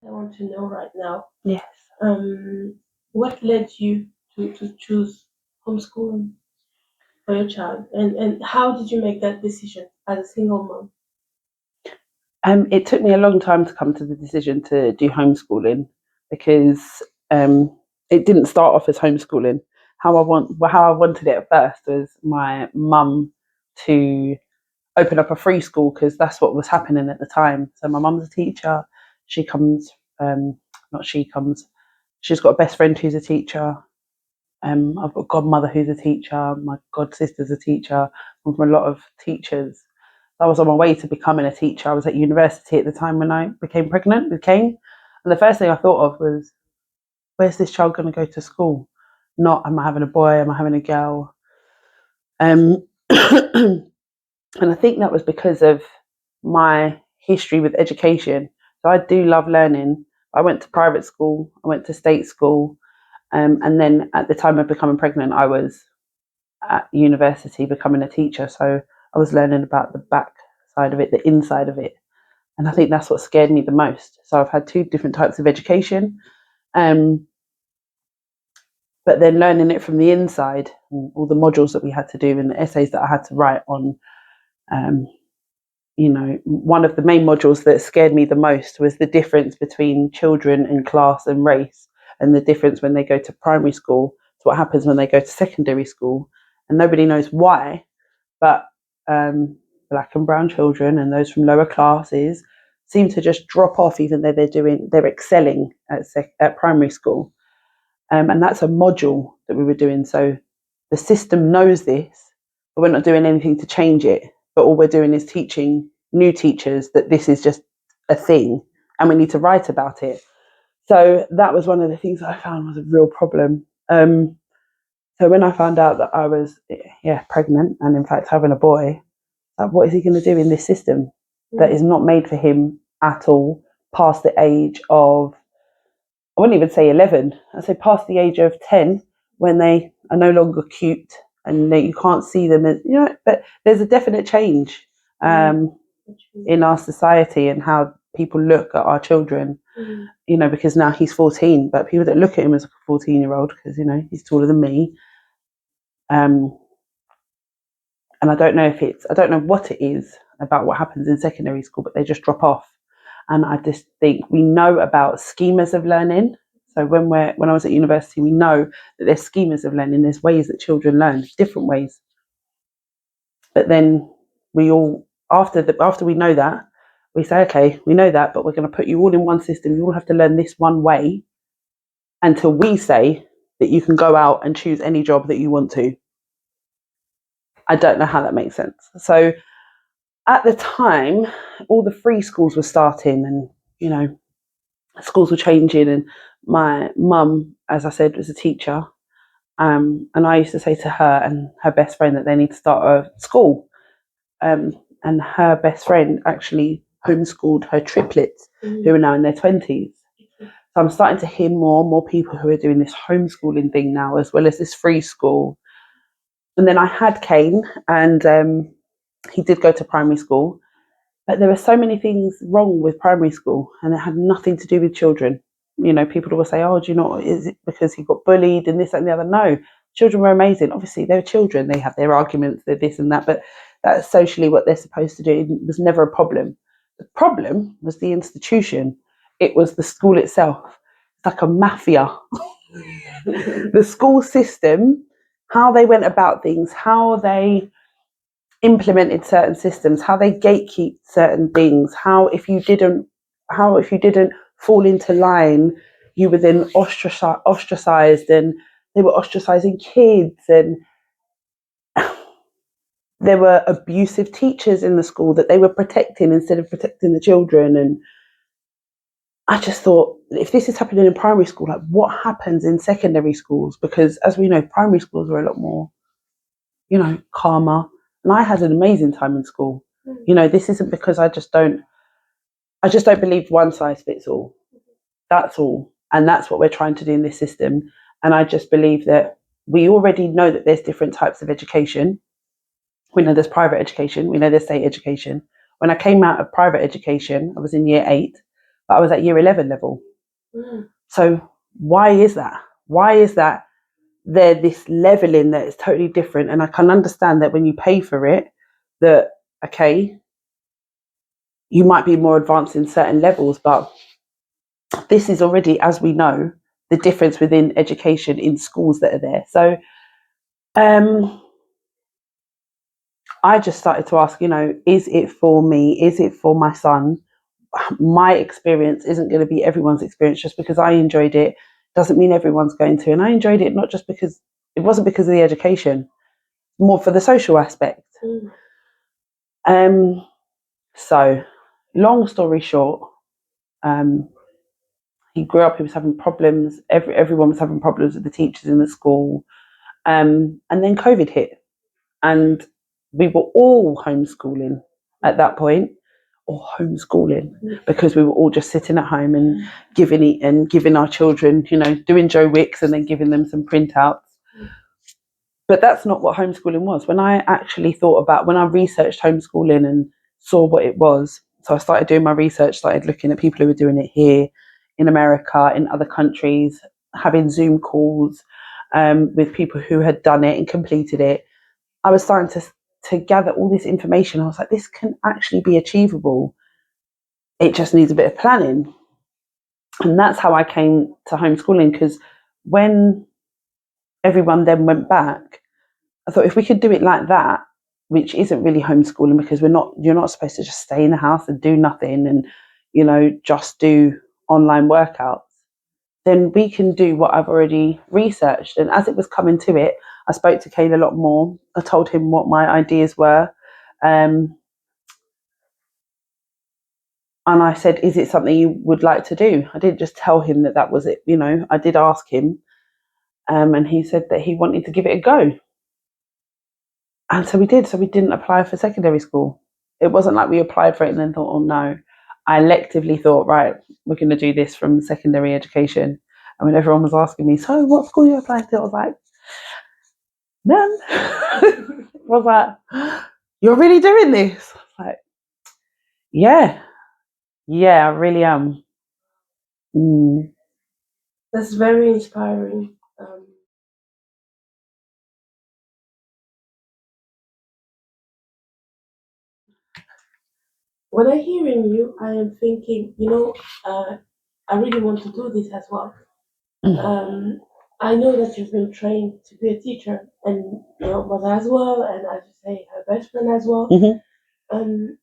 I want to know right now. Yes. What led you to choose homeschooling for your child, and how did you make that decision as a single mom? It took me a long time to come to the decision to do homeschooling because um, it didn't start off as homeschooling. How I wanted it at first was my mum to open up a free school because that's what was happening at the time. So my mum's a teacher. She comes, not she comes. She's got a best friend who's a teacher. I've got a godmother who's a teacher. My god sister's a teacher. I'm from a lot of teachers. I was on my way to becoming a teacher. I was at university at the time when I became pregnant with Kane. And the first thing I thought of was, where's this child going to go to school? Not, am I having a boy? Am I having a girl? And I think that was because of my history with education. So I do love learning. I went to private school, I went to state school, and then at the time of becoming pregnant, I was at university becoming a teacher. So I was learning about the back side of it, the inside of it. And I think that's what scared me the most. So I've had two different types of education, um, but then learning it from the inside, and all the modules that we had to do and the essays that I had to write on. Um, one of the main modules that scared me the most was the difference between children and class and race, and the difference when they go to primary school to what happens when they go to secondary school. And nobody knows why, but black and brown children and those from lower classes seem to just drop off, even though they're excelling at primary school. And that's a module that we were doing. So the system knows this, but we're not doing anything to change it. But all we're doing is teaching new teachers that this is just a thing and we need to write about it. So that was one of the things that I found was a real problem. So when I found out that I was, pregnant and in fact having a boy, like, what is he going to do in this system that is not made for him at all past the age of, I wouldn't even say 11, I'd say past the age of 10 when they are no longer cute and you can't see them as, but there's a definite change in our society and how people look at our children, because now he's 14, but people that look at him as a 14-year-old because, he's taller than me. And I don't know what it is about what happens in secondary school, but they just drop off. And I just think we know about schemas of learning. So when I was at university, we know that there's schemas of learning. There's ways that children learn, different ways. But then we all, after we know that, we say, okay, we know that, but we're going to put you all in one system. You all have to learn this one way until we say that you can go out and choose any job that you want to. I don't know how that makes sense. So at the time, all the free schools were starting and, schools were changing. And my mum, as I said, was a teacher. And I used to say to her and her best friend that they need to start a school. And her best friend actually homeschooled her triplets who are now in their 20s. So I'm starting to hear more and more people who are doing this homeschooling thing now, as well as this free school. And then I had Kane, and he did go to primary school. But there were so many things wrong with primary school, and it had nothing to do with children. People will say, "Oh, do you know? Is it because he got bullied and this that, and the other?" No, children were amazing. Obviously, they're children; they have their arguments, they're this and that. But that's socially what they're supposed to do. It was never a problem. The problem was the institution. It was the school itself. It's like a mafia. The school system, how they went about things, how they implemented certain systems, how they gatekeep certain things, how if you didn't fall into line, you were then ostracized, and they were ostracizing kids, and there were abusive teachers in the school that they were protecting instead of protecting the children. And I just thought, if this is happening in primary school, like what happens in secondary schools? Because as we know, primary schools are a lot more, calmer. And I had an amazing time in school. This isn't because I just don't believe one size fits all. That's all. And that's what we're trying to do in this system. And I just believe that we already know that there's different types of education. We know there's private education. We know there's state education. When I came out of private education, I was in year 8. but I was at year 11 level. Mm. So why is that? Why is that there this leveling that is totally different? And I can understand that when you pay for it, that, okay, you might be more advanced in certain levels, but this is already, as we know, the difference within education in schools that are there. So I just started to ask, is it for me? Is it for my son? My experience isn't going to be everyone's experience. Just because I enjoyed it doesn't mean everyone's going to. And I enjoyed it not just because it wasn't because of the education, more for the social aspect. Um, so, long story short, he grew up. He was having problems. Everyone was having problems with the teachers in the school. And then COVID hit, and we were all homeschooling at that point, or homeschooling, because we were all just sitting at home and giving our children, doing Joe Wicks and then giving them some printouts. But that's not what homeschooling was. When I researched homeschooling and saw what it was, so I started doing my research, started looking at people who were doing it here in America, in other countries, having Zoom calls with people who had done it and completed it. I was starting to gather all this information. I was like, this can actually be achievable. It just needs a bit of planning. And that's how I came to homeschooling, because when everyone then went back, I thought if we could do it like that, which isn't really homeschooling, because you're not supposed to just stay in the house and do nothing and, just do online workouts, then we can do what I've already researched. And as it was coming to it, I spoke to Kane a lot more. I told him what my ideas were. And I said, is it something you would like to do? I didn't just tell him that was it. I did ask him. And he said that he wanted to give it a go. And so we did. So we didn't apply for secondary school. It wasn't like we applied for it and then thought, oh no. I electively thought, right, we're going to do this from secondary education. And when everyone was asking me, so what school are you applying to? I was like, none. I was like, you're really doing this? I was like, yeah, I really am. That's very inspiring. When I'm hearing you, I am thinking, I really want to do this as well. I know that you've been trained to be a teacher, and your mother as well, and as you say, her best friend as well. Um,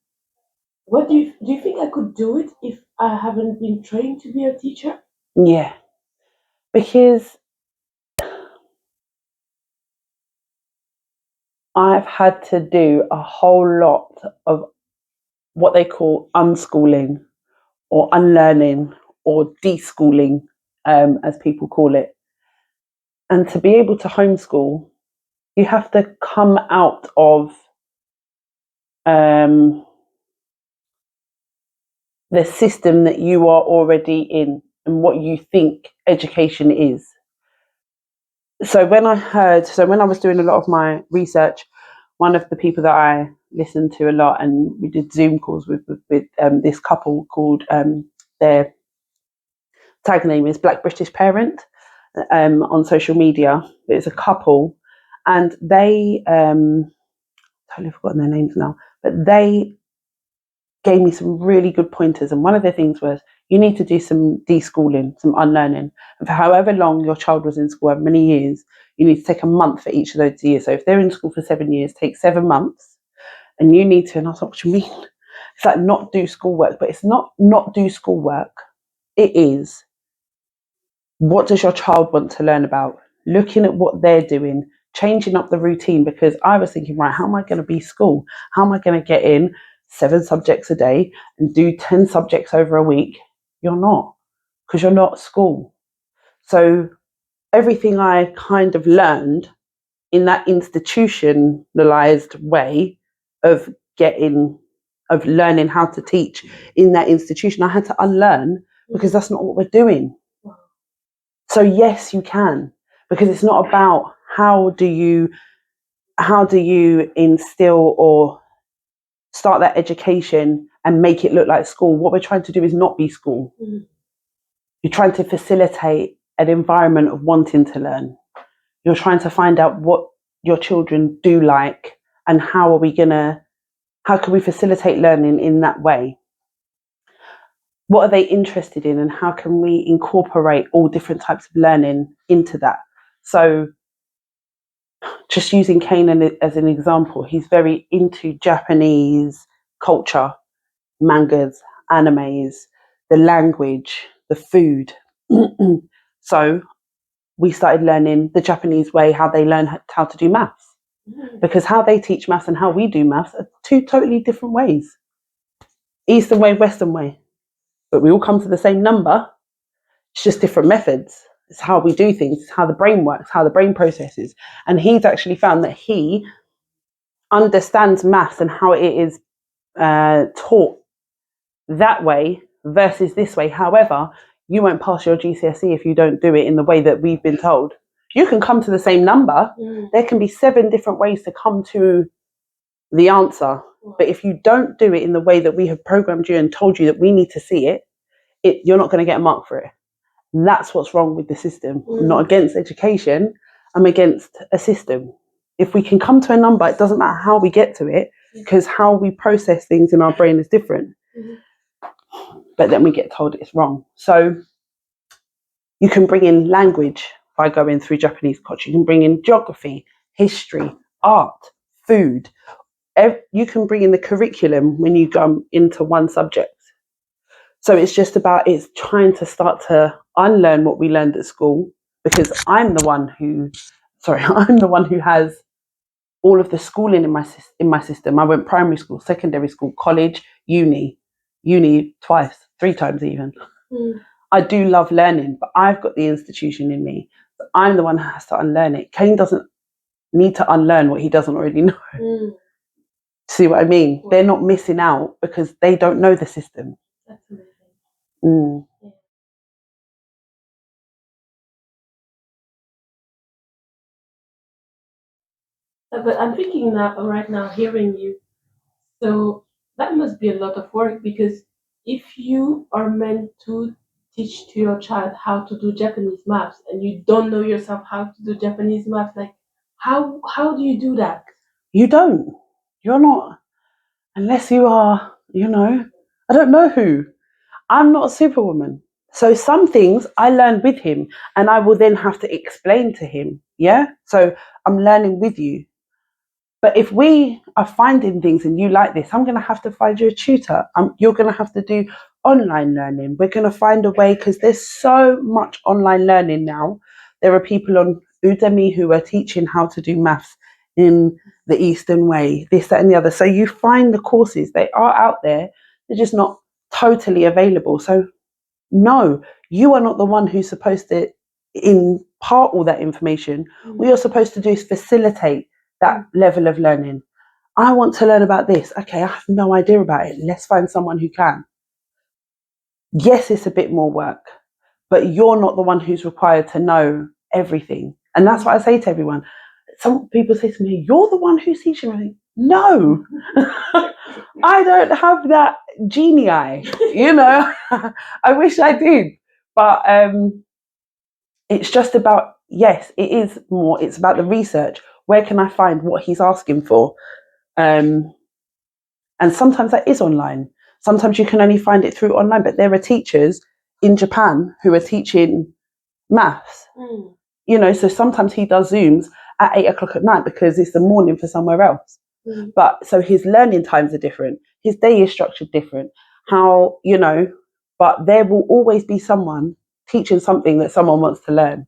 what do you think I could do it if I haven't been trained to be a teacher? Yeah, because I've had to do a whole lot of what they call unschooling or unlearning or deschooling, as people call it. And to be able to homeschool, you have to come out of the system that you are already in and what you think education is. So when I was doing a lot of my research, one of the people that I listened to a lot, and we did Zoom calls with this couple called their tag name is Black British Parent on social media. It's a couple, and they totally forgotten their names now, but they gave me some really good pointers. And one of the things was you need to do some deschooling, some unlearning. And for however long your child was in school, however many years, you need to take a month for each of those years. So if they're in school for 7 years, take 7 months, and you need to. And I was like, what do you mean? It's like not do schoolwork, but it's not do schoolwork. It is, what does your child want to learn about? Looking at what they're doing, changing up the routine, because I was thinking, right, how am I going to be school? How am I going to get in 7 subjects a day and do 10 subjects over a week? You're not, because you're not school. So everything I kind of learned in that institutionalized way of learning how to teach in that institution, I had to unlearn, because that's not what we're doing. So yes, you can, because it's not about how do you instill or start that education and make it look like school. What we're trying to do is not be school. You're trying to facilitate an environment of wanting to learn. You're trying to find out what your children do like and how can we facilitate learning in that way? What are they interested in and how can we incorporate all different types of learning into that? So just using Kanan as an example, he's very into Japanese culture, mangas, animes, the language, the food. So we started learning the Japanese way, how they learn how to do maths. Because how they teach maths and how we do maths are two totally different ways. Eastern way, Western way. But we all come to the same number. It's just different methods. It's how we do things. It's how the brain works, how the brain processes. And he's actually found that he understands maths and how it is taught that way versus this way. However, you won't pass your GCSE if you don't do it in the way that we've been told. You can come to the same number. There can be 7 different ways to come to the answer. But if you don't do it in the way that we have programmed you and told you that we need to see it, you're not going to get a mark for it. And that's what's wrong with the system. I'm not against education. I'm against a system. If we can come to a number, it doesn't matter how we get to it, because how we process things in our brain is different. But then we get told it's wrong. So you can bring in language by going through Japanese culture. You can bring in geography, history, art, food. You can bring in the curriculum when you go into one subject. So it's trying to start to unlearn what we learned at school, because I'm the one who has all of the schooling in my system. I went primary school, secondary school, college, uni twice, 3 times even. I do love learning, but I've got the institution in me. But I'm the one who has to unlearn it. Kane doesn't need to unlearn what he doesn't already know. See what I mean? They're not missing out because they don't know the system. That's amazing. But I'm thinking now, right now, hearing you, so that must be a lot of work, because if you are meant to teach to your child how to do Japanese maths and you don't know yourself how to do Japanese maths, like how do you do that? You don't. You're not, unless you are, I don't know who. I'm not a superwoman. So some things I learn with him and I will then have to explain to him. Yeah. So I'm learning with you. But if we are finding things and you like this, I'm going to have to find you a tutor. You're going to have to do online learning. We're going to find a way, because there's so much online learning now. There are people on Udemy who are teaching how to do maths in the Eastern way, this, that, and the other. So you find the courses, they are out there. They're just not totally available. So no, you are not the one who's supposed to impart all that information. What you're supposed to do is facilitate that level of learning. I want to learn about this. Okay, I have no idea about it. Let's find someone who can. Yes, it's a bit more work, but you're not the one who's required to know everything. And that's what I say to everyone. Some people say to me, "You're the one who's teaching me." No, I don't have that genie eye. I wish I did, but it's just about, yes, it is more. It's about the research. Where can I find what he's asking for? And sometimes that is online. Sometimes you can only find it through online, but there are teachers in Japan who are teaching maths. So sometimes he does Zooms at 8 o'clock at night because it's the morning for somewhere else. But so his learning times are different. His day is structured different. But there will always be someone teaching something that someone wants to learn.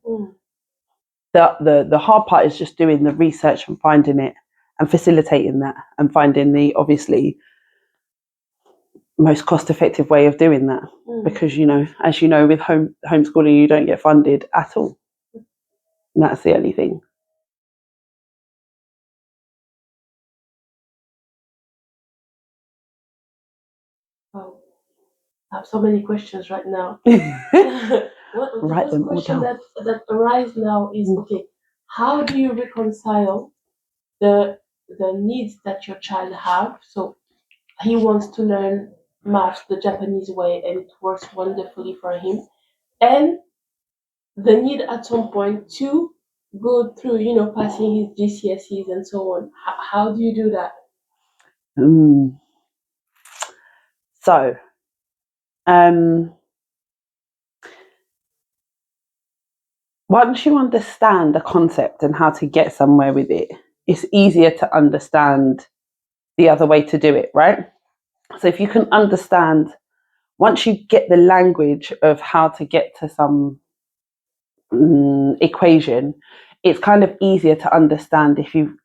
The hard part is just doing the research and finding it and facilitating that and finding the obviously most cost effective way of doing that. Because, as you know, with homeschooling, you don't get funded at all. And that's the only thing. Oh, I have so many questions right now. The Write first them all question down. that arises now is, okay, how do you reconcile the needs that your child have? So he wants to learn math the Japanese way, and it works wonderfully for him. And the need at some point to go through, passing his GCSEs and so on. How do you do that? Mm. So, once you understand the concept and how to get somewhere with it, it's easier to understand the other way to do it, right? So if you can understand, once you get the language of how to get to some equation, it's kind of easier to understand if you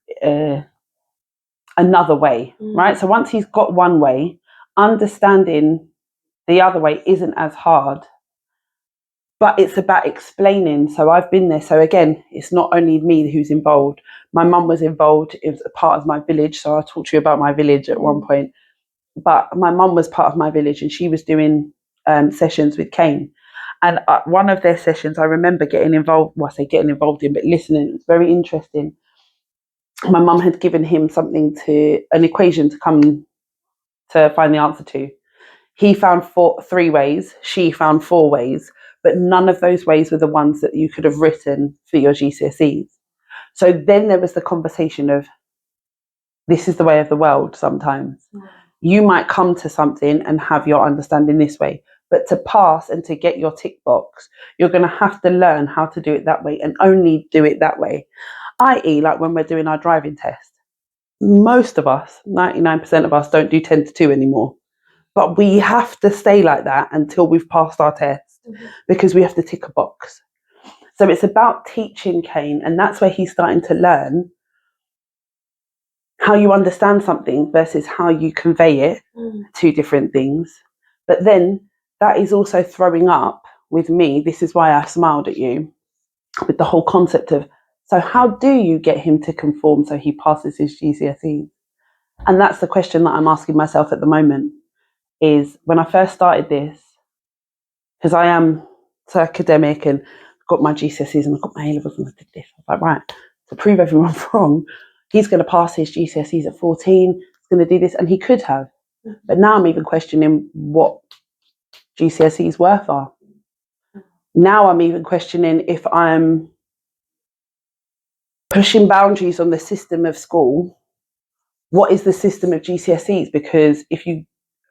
another way, right? So once he's got one way, understanding the other way isn't as hard, but it's about explaining. So I've been there. So again, it's not only me who's involved. My mum was involved. It was a part of my village. So I talked to you about my village at one point. But my mum was part of my village, and she was doing sessions with Kane. And one of their sessions, I remember getting involved. Well, I say getting involved in, but listening. It was very interesting. My mum had given him an equation to come to find the answer to. He found three ways, she found four ways, but none of those ways were the ones that you could have written for your GCSEs. So then there was the conversation of, this is the way of the world sometimes. You might come to something and have your understanding this way, but to pass and to get your tick box, you're going to have to learn how to do it that way and only do it that way. I.e., like when we're doing our driving test, most of us, 99% of us, don't do 10 to 2 anymore. But we have to stay like that until we've passed our test, because we have to tick a box. So it's about teaching Kane, and that's where he's starting to learn how you understand something versus how you convey it, two different things. But then that is also throwing up with me. This is why I smiled at you with the whole concept of, so how do you get him to conform so he passes his GCSEs? And that's the question that I'm asking myself at the moment. Is when I first started this, because I am so academic and got my GCSEs and I got my A levels and I did this. I was like, right, to prove everyone wrong, he's going to pass his GCSEs at 14. He's going to do this, and he could have. But now I'm even questioning what GCSEs worth are. Now I'm even questioning if I'm pushing boundaries on the system of school. What is the system of GCSEs? Because if you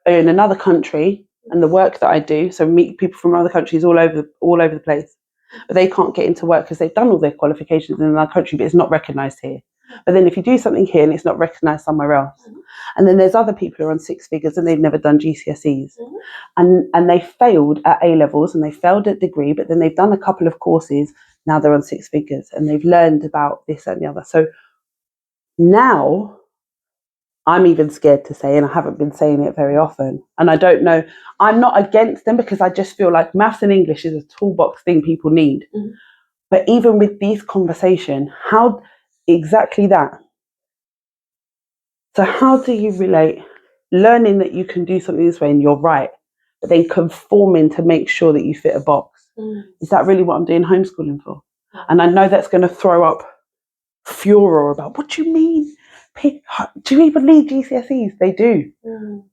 are in another country, and the work that I do, so meet people from other countries all over the place, but they can't get into work because they've done all their qualifications in another country, but it's not recognised here. But then if you do something here and it's not recognised somewhere else, and then there's other people who are on six figures and they've never done GCSEs, and they failed at A levels and they failed at degree, but then they've done a couple of courses, now they're on six figures and they've learned about this and the other. So now I'm even scared to say, and I haven't been saying it very often, and I don't know, I'm not against them, because I just feel like maths and English is a toolbox thing people need. But even with these conversation, how exactly that? So how do you relate learning that you can do something this way and you're right, but then conforming to make sure that you fit a box? Is that really what I'm doing homeschooling for? And I know that's going to throw up furor about, what do you mean? Do you even leave GCSEs? They do.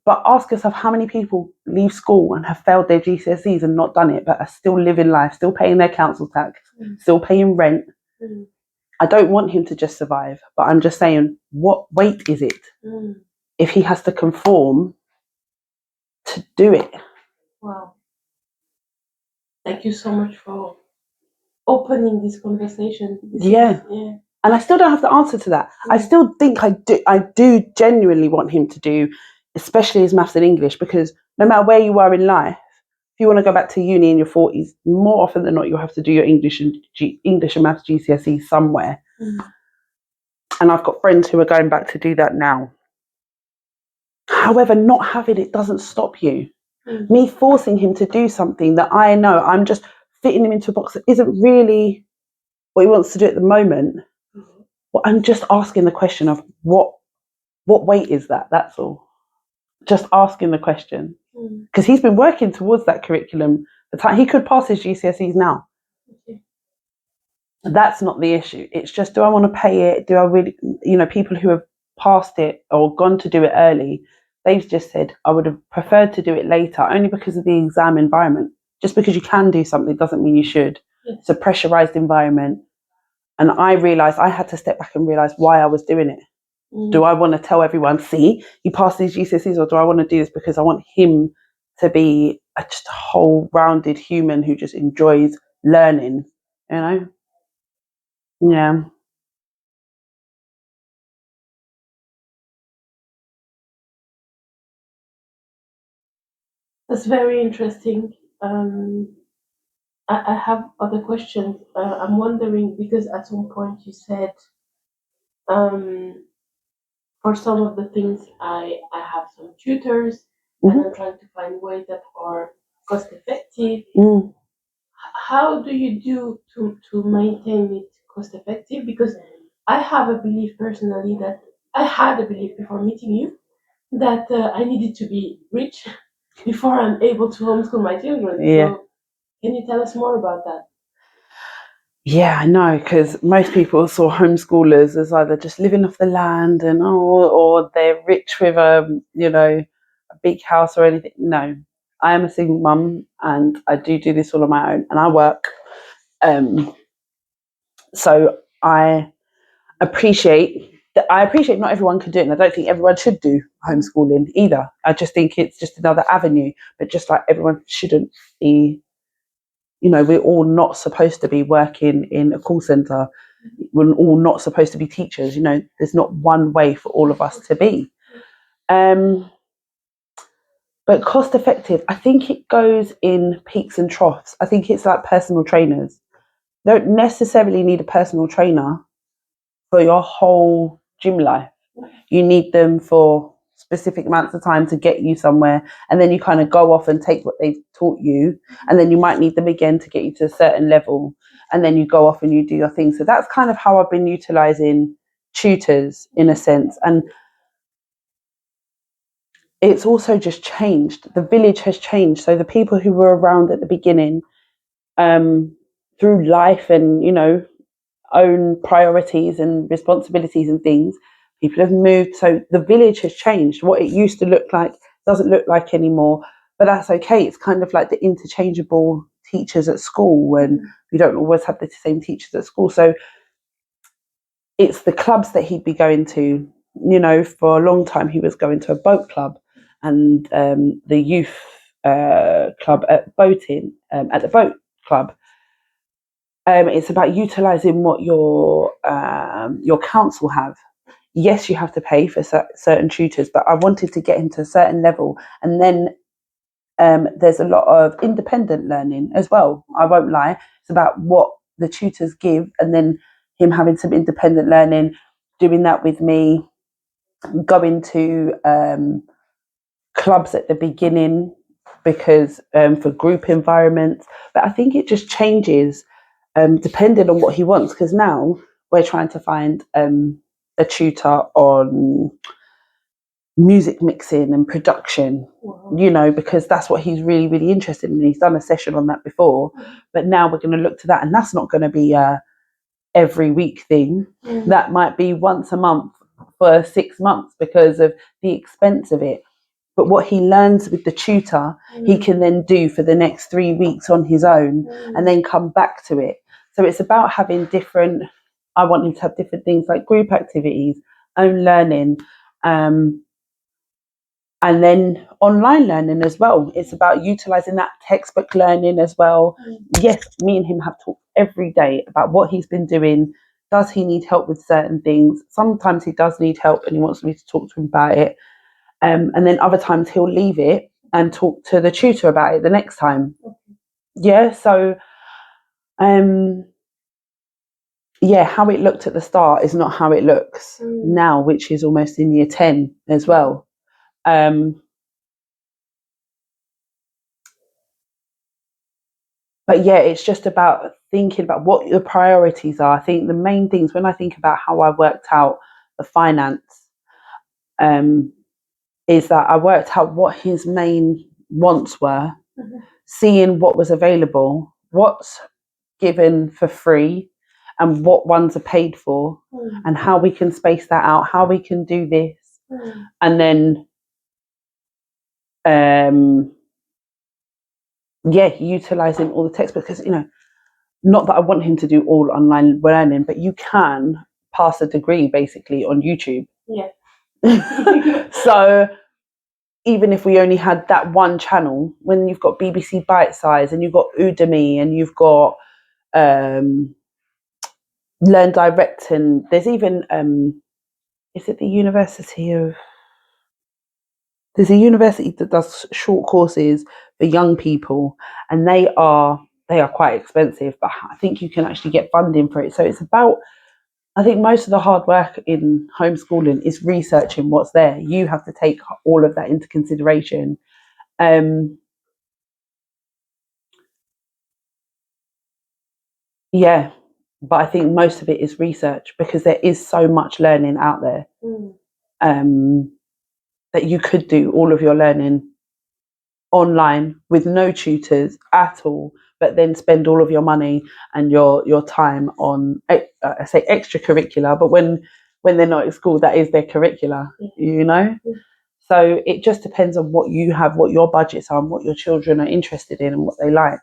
But ask yourself, how many people leave school and have failed their GCSEs and not done it, but are still living life, still paying their council tax, still paying rent? I don't want him to just survive, but I'm just saying, what weight is it if he has to conform to do it? Wow. Thank you so much for opening this conversation. Yeah. And I still don't have the answer to that. I still think I do genuinely want him to do, especially his maths and English, because no matter where you are in life, if you want to go back to uni in your 40s, more often than not, you'll have to do your English and maths GCSE somewhere. And I've got friends who are going back to do that now. However, not having it doesn't stop you. Me forcing him to do something that I know I'm just fitting him into a box that isn't really what he wants to do at the moment. Well, I'm just asking the question of what weight is that? That's all. Just asking the question, because he's been working towards that curriculum. The time he could pass his GCSEs now. That's not the issue. It's just, do I want to pay it? Do I really, people who have passed it or gone to do it early, they've just said, I would have preferred to do it later, only because of the exam environment. Just because you can do something doesn't mean you should. Yes. It's a pressurized environment. And I realised I had to step back and realise why I was doing it. Do I want to tell everyone, see, you passed these GCSEs, or do I want to do this because I want him to be just a whole rounded human who just enjoys learning, you know? Yeah. That's very interesting. I have other questions. I'm wondering because at some point you said, um, for some of the things I have some tutors and I'm trying to find ways that are cost effective. Mm. How do you do to maintain it cost effective? Because I have a belief personally that I had a belief before meeting you that I needed to be rich before I'm able to homeschool my children. Yeah. So can you tell us more about that? Yeah, I know, because most people saw homeschoolers as either just living off the land and or they're rich with a big house or anything. No, I am a single mum and I do this all on my own, and I work. So I appreciate not everyone can do it, and I don't think everyone should do homeschooling either. I just think it's just another avenue, but just like everyone shouldn't be, we're all not supposed to be working in a call center. We're all not supposed to be teachers. There's not one way for all of us to be. But cost effective, I think it goes in peaks and troughs. I think it's like personal trainers. You don't necessarily need a personal trainer for your whole gym life. You need them for specific amounts of time to get you somewhere, and then you kind of go off and take what they've taught you, and then you might need them again to get you to a certain level, and then you go off and you do your thing. So that's kind of how I've been utilizing tutors in a sense. And it's also just changed. The village has changed. So the people who were around at the beginning, through life and own priorities and responsibilities and things, people have moved. So the village has changed. What it used to look like doesn't look like anymore, but that's okay. It's kind of like the interchangeable teachers at school, and we don't always have the same teachers at school. So it's the clubs that he'd be going to. For a long time he was going to a boat club and the youth club at boating, at the boat club. It's about utilising what your council have. Yes, you have to pay for certain tutors, but I wanted to get him to a certain level, and then there's a lot of independent learning as well. I won't lie; it's about what the tutors give, and then him having some independent learning, doing that with me, going to clubs at the beginning because for group environments. But I think it just changes depending on what he wants, because now we're trying to find a tutor on music mixing and production. Wow. Because that's what he's really, really interested in. He's done a session on that before, but now we're going to look to that, and that's not going to be a every week thing. That might be once a month for 6 months because of the expense of it. But what he learns with the tutor, he can then do for the next 3 weeks on his own and then come back to it. So it's about having I want him to have different things like group activities, own learning, and then online learning as well. It's about utilising that textbook learning as well. Yes, me and him have talked every day about what he's been doing. Does he need help with certain things? Sometimes he does need help and he wants me to talk to him about it. And then other times he'll leave it and talk to the tutor about it the next time. Yeah, so how it looked at the start is not how it looks now, which is almost in year 10 as well. But yeah, it's just about thinking about what the priorities are. I think the main things when I think about how I worked out the finance, is that I worked out what his main wants were, seeing what was available, what's given for free, and what ones are paid for, and how we can space that out, how we can do this, and then utilizing all the textbooks, because not that I want him to do all online learning, but you can pass a degree basically on YouTube. Yeah. So even if we only had that one channel, when you've got BBC Bite Size and you've got Udemy and you've got Learn Direct, and there's even is it the University of there's a university that does short courses for young people, and they are quite expensive, but I think you can actually get funding for it. So it's about, I think most of the hard work in homeschooling is researching what's there. You have to take all of that into consideration. Yeah, but I think most of it is research, because there is so much learning out there, that you could do all of your learning online with no tutors at all, but then spend all of your money and your time on I say extracurricular, but when they're not at school, that is their curricular, So it just depends on what you have, what your budgets are, and what your children are interested in and what they like.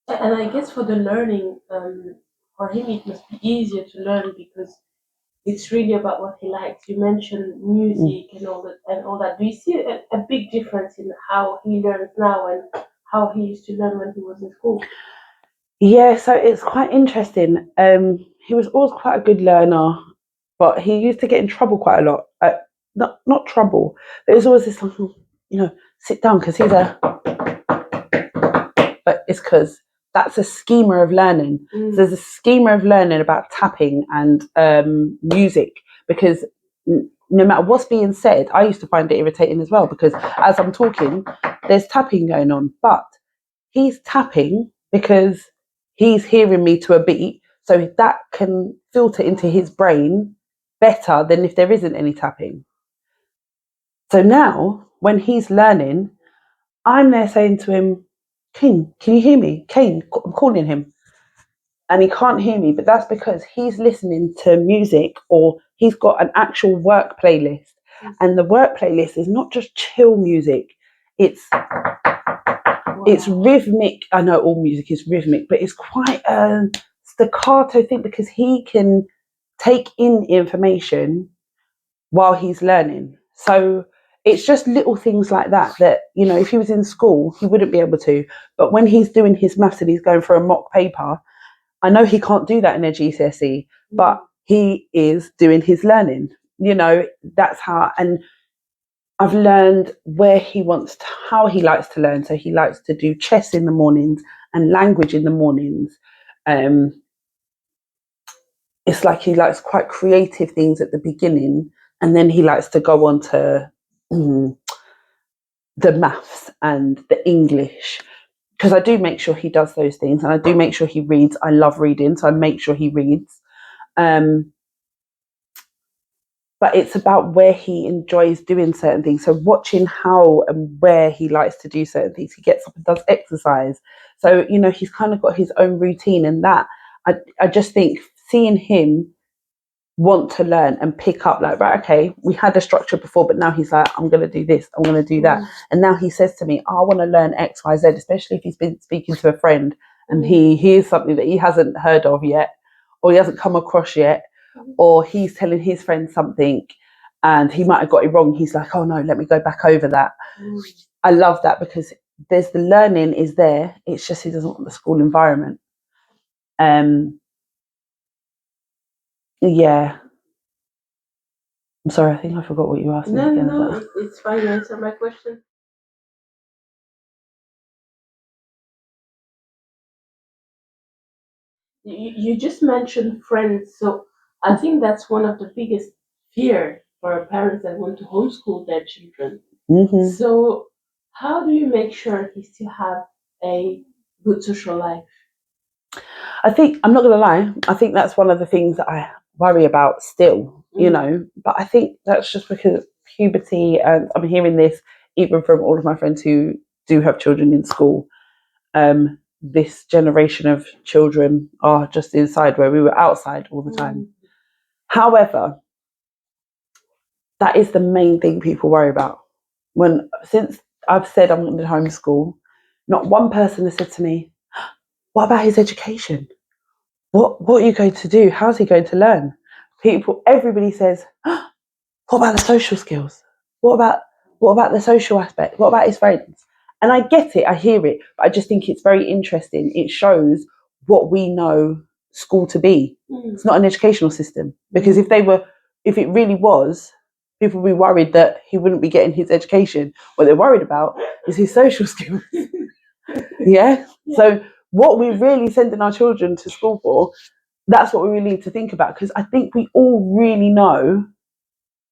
And I guess for the learning, for him it must be easier to learn because it's really about what he likes. You mentioned music and all that. Do you see a big difference in how he learns now and how he used to learn when he was in school? Yeah, so it's quite interesting. He was always quite a good learner, but he used to get in trouble quite a lot. Not trouble. There was always this, sit down, because he's a. But it's because that's a schema of learning. So there's a schema of learning about tapping and music, because no matter what's being said, I used to find it irritating as well, because as I'm talking, there's tapping going on, but he's tapping because he's hearing me to a beat, so that can filter into his brain better than if there isn't any tapping. So now when he's learning, I'm there saying to him, King, can you hear me? Kane, I'm calling him. And he can't hear me, but that's because he's listening to music, or he's got an actual work playlist. And the work playlist is not just chill music, it's rhythmic. I know all music is rhythmic, but it's quite a staccato thing, because he can take in information while he's learning. So it's just little things like that if he was in school, he wouldn't be able to. But when he's doing his maths and he's going for a mock paper, I know he can't do that in a GCSE, but he is doing his learning. That's how. And I've learned how he likes to learn. So he likes to do chess in the mornings and language in the mornings. It's like he likes quite creative things at the beginning, and then he likes to go on to the maths and the English, because I do make sure he does those things, and I do make sure he reads. I love reading, so I make sure he reads. But it's about where he enjoys doing certain things. So watching how and where he likes to do certain things. He gets up and does exercise. So, he's kind of got his own routine, and that I just think seeing him want to learn and pick up, like, right, okay, we had a structure before, but now he's like, I'm going to do this, I'm going to do that. And now he says to me, I want to learn X, Y, Z, especially if he's been speaking to a friend and he hears something that he hasn't heard of yet, or he hasn't come across yet, or he's telling his friend something and he might have got it wrong. He's like, oh no, let me go back over that. I love that, because there's the learning is there. It's just he doesn't want the school environment. Yeah. I'm sorry, I think I forgot what you asked me again. No, it's fine. Answer my question. You just mentioned friends, so I think that's one of the biggest fear for parents that want to homeschool their children. Mm-hmm. So how do you make sure he still have a good social life? I think, I'm not going to lie, I think that's one of the things that I worry about still, but I think that's just because puberty, and I'm hearing this even from all of my friends who do have children in school. this generation of children are just inside, where we were outside all the time. However, that is the main thing people worry about. Since I've said I'm going to homeschool, not one person has said to me, "What about his education? What are you going to do? How's he going to learn?" Everybody says, "What about the social skills? What about the social aspect? What about his friends?" And I get it, I hear it, but I just think it's very interesting. It shows what we know school to be. It's not an educational system, because if it really was, people would be worried that he wouldn't be getting his education. What they're worried about is his social skills. Yeah. So what we're really sending our children to school for, that's what we really need to think about, because I think we all really know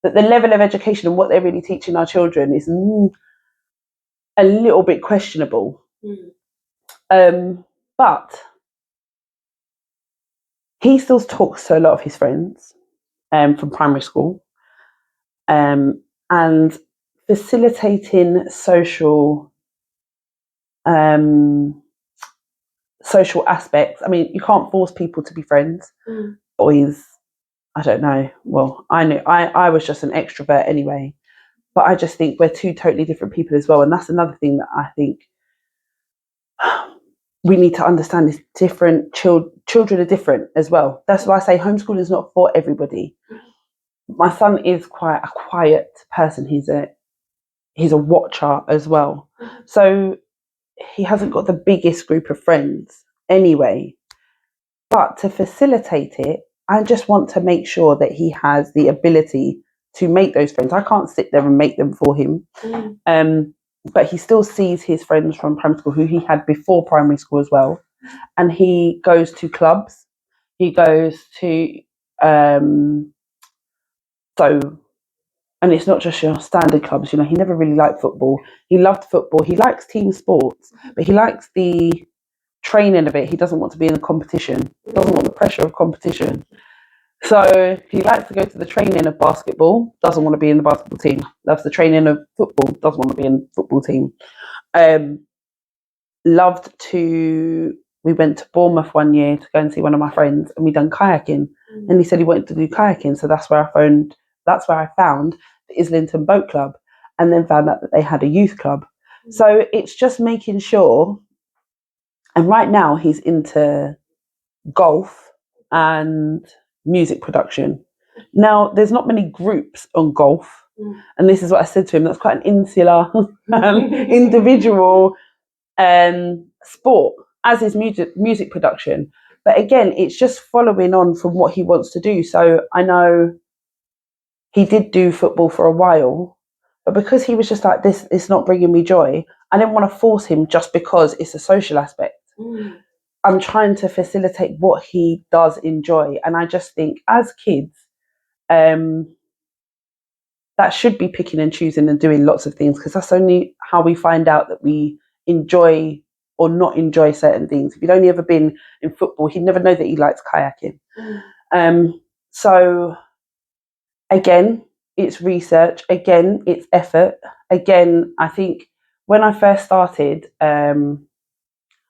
that the level of education and what they're really teaching our children is a little bit questionable. But he still talks to a lot of his friends from primary school, and facilitating social aspects. I mean, you can't force people to be friends. Boys, I don't know. Well, I knew I was just an extrovert anyway, but I just think we're two totally different people as well, and that's another thing that I think we need to understand is different. Children are different as well. That's why I say homeschooling is not for everybody. My son is quite a quiet person. He's a watcher as well, so he hasn't got the biggest group of friends anyway. But to facilitate it, I just want to make sure that he has the ability to make those friends. I can't sit there and make them for him. But he still sees his friends from primary school, who he had before primary school as well. And he goes to clubs. He goes to, and it's not just your standard clubs. He never really liked football. He loved football. He likes team sports, but he likes the training of it. He doesn't want to be in a competition. He doesn't want the pressure of competition. So he likes to go to the training of basketball, doesn't want to be in the basketball team. Loves the training of football, doesn't want to be in the football team. We went to Bournemouth one year to go and see one of my friends, and we done kayaking. And he said he wanted to do kayaking, so that's where I found the Islington Boat Club, and then found out that they had a youth club. So it's just making sure. And right now he's into golf and music production. Now, there's not many groups on golf, and this is what I said to him. That's quite an insular, individual sport, as is music production. But again, it's just following on from what he wants to do. So I know he did do football for a while, but because he was just like, this, it's not bringing me joy, I didn't want to force him just because it's a social aspect. I'm trying to facilitate what he does enjoy. And I just think as kids, that should be picking and choosing and doing lots of things, because that's only how we find out that we enjoy or not enjoy certain things. If he'd only ever been in football, he'd never know that he likes kayaking. So again, it's research. Again, it's effort. Again, I think when I first started,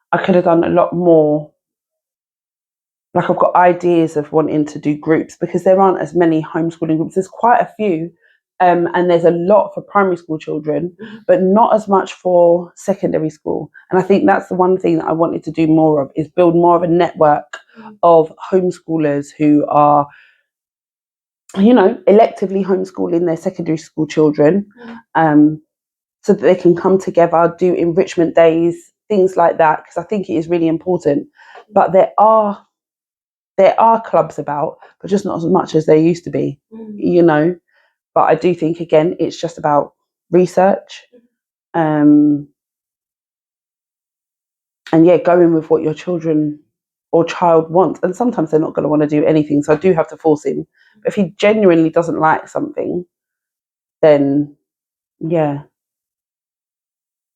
I could have done a lot more. Like, I've got ideas of wanting to do groups, because there aren't as many homeschooling groups. There's quite a few, and there's a lot for primary school children, but not as much for secondary school. And I think that's the one thing that I wanted to do more of, is build more of a network of homeschoolers who are, electively homeschooling their secondary school children, so that they can come together, do enrichment days, things like that, because I think it is really important. But there are clubs about, but just not as much as there used to be, But I do think, again, it's just about research, and going with what your children or child wants. And sometimes they're not going to want to do anything, so I do have to force him. But if he genuinely doesn't like something, then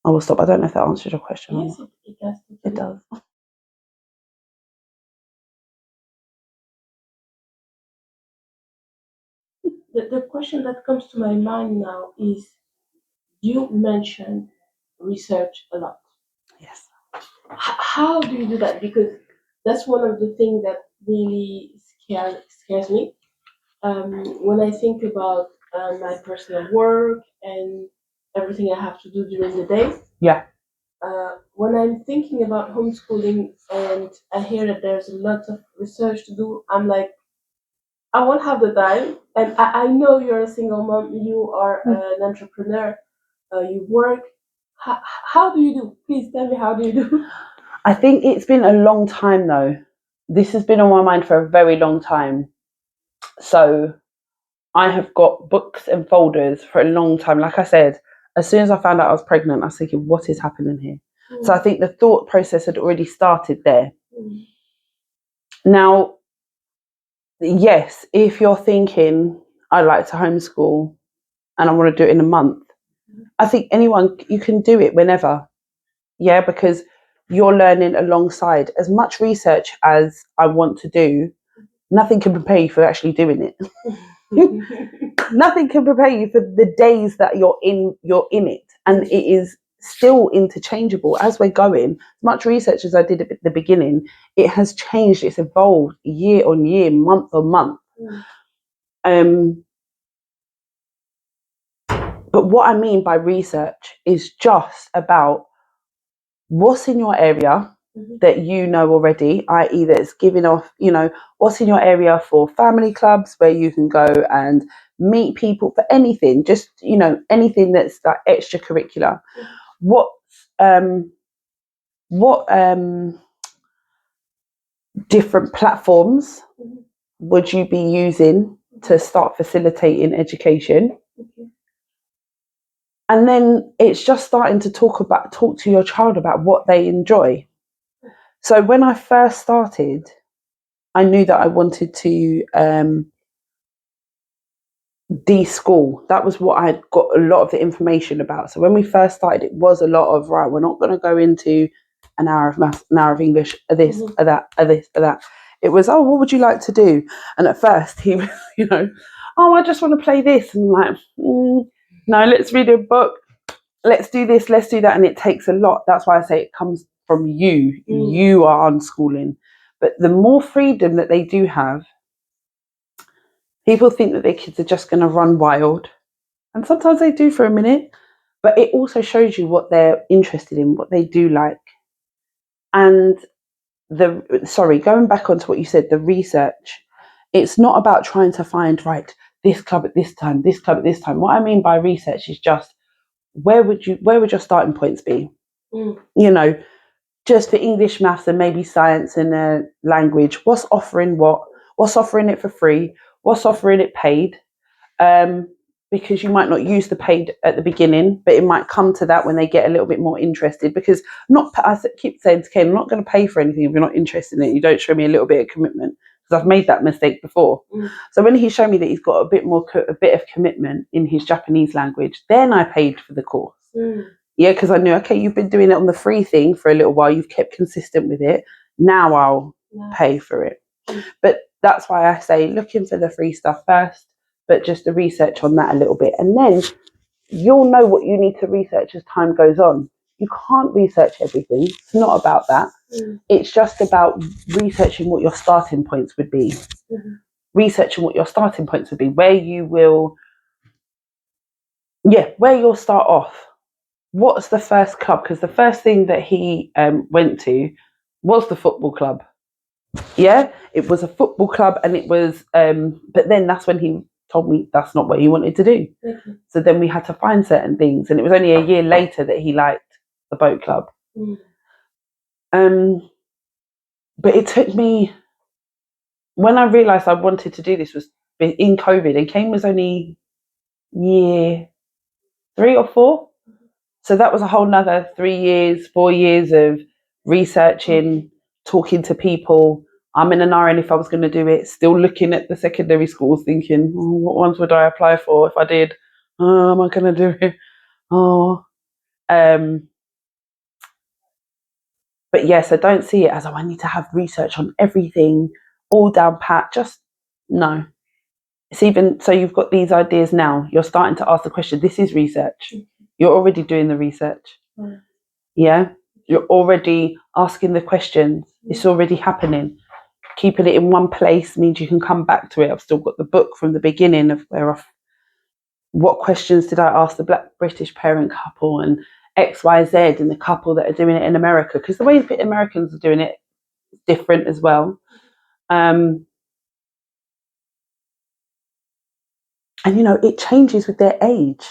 I will stop. I don't know if that answered your question. Yes, it does. It does. The question that comes to my mind now is, you mentioned research a lot. Yes. How do you do that? Because that's one of the things that really scares me. When I think about my personal work and everything I have to do during the day, Yeah. when I'm thinking about homeschooling and I hear that there's a lot of research to do, I'm like, I won't have the time. And I know you're a single mom, you are an entrepreneur, you work. How do you do? Please tell me, how do you do? I think it's been a long time though. This has been on my mind for a very long time. So I have got books and folders for a long time. Like I said, as soon as I found out I was pregnant, I was thinking, what is happening here? So I think the thought process had already started there. Now, yes, if you're thinking, I'd like to homeschool and I want to do it in a month, I think anyone, you can do it whenever. Yeah, because you're learning alongside. As much research as I want to do, nothing can prepare you for actually doing it. Nothing can prepare you for the days that you're in it, and it is still interchangeable as we're going. As much research as I did at the beginning, it has changed, it's evolved year on year, month on month. But what I mean by research is just about what's in your area that you know already, i.e. that's giving off, what's in your area for family clubs where you can go and meet people for anything, just, anything that's like extracurricular. What different platforms would you be using to start facilitating education? And then it's just starting to talk to your child about what they enjoy. So when I first started, I knew that I wanted to de-school. That was what I got a lot of the information about. So when we first started, it was a lot of, right, we're not going to go into an hour of maths, an hour of English, a this, a that, a this, a that. It was, oh, what would you like to do? And at first he was, oh, I just want to play this. And I'm like, no, let's read a book. Let's do this, let's do that. And it takes a lot. That's why I say it comes from you. You are unschooling. But the more freedom that they do have, people think that their kids are just going to run wild. And sometimes they do for a minute. But it also shows you what they're interested in, what they do like. And going back onto what you said, the research, it's not about trying to find, right, this club at this time, this club at this time. What I mean by research is just where would your starting points be? Just for English, maths, and maybe science and language. What's offering what? What's offering it for free? What's offering it paid? Because you might not use the paid at the beginning, but it might come to that when they get a little bit more interested. Because I keep saying to Kane, I'm not going to pay for anything if you're not interested in it. You don't show me a little bit of commitment, because I've made that mistake before. So when he showed me that he's got a bit of commitment in his Japanese language, then I paid for the course. Yeah, because I knew, okay, you've been doing it on the free thing for a little while. You've kept consistent with it. Now I'll pay for it. But that's why I say looking for the free stuff first, but just the research on that a little bit. And then you'll know what you need to research as time goes on. You can't research everything. It's not about that. It's just about researching what your starting points would be. Researching what your starting points would be, where you'll start off. What's the first club? Because the first thing that he went to was the football club. Yeah, it was a football club, and it was. But then that's when he told me that's not what he wanted to do. So then we had to find certain things, and it was only a year later that he liked the boat club. But it took me. When I realised I wanted to do this was in COVID, and Kane was only year 3 or 4. So that was a whole nother 3 years, 4 years of researching, talking to people. I'm in an RN if I was going to do it, still looking at the secondary schools thinking, what ones would I apply for if I did? Oh, am I going to do it? Oh. But yes, I don't see it as, I need to have research on everything, all down pat. Just no. It's even, so you've got these ideas now. You're starting to ask the question, this is research. You're already doing the research. Yeah? You're already asking the questions. It's already happening. Keeping it in one place means you can come back to it. I've still got the book from the beginning of what questions did I ask the Black British parent couple and XYZ and the couple that are doing it in America, because the way the Americans are doing it is different as well. And it changes with their age.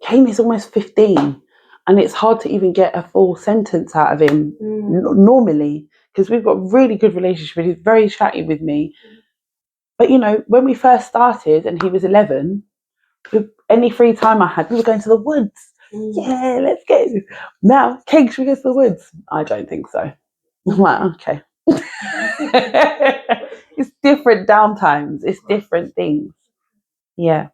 Kane is almost 15 and it's hard to even get a full sentence out of him normally, because we've got a really good relationship. He's very chatty with me. But when we first started and he was 11, any free time I had, we were going to the woods. Yeah, let's go. Now, Kane, should we go to the woods? I don't think so. I'm like, okay. It's different downtimes. It's different things. Yeah.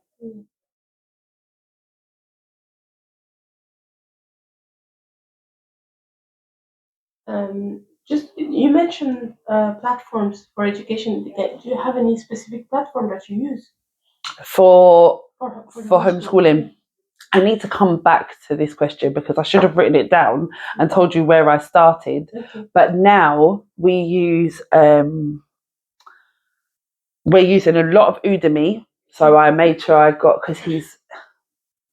Just you mentioned platforms for education. Do you have any specific platform that you use For for homeschooling? I need to come back to this question because I should have written it down and told you where I started. Okay. But now we're using a lot of Udemy. So I made sure I got, because he's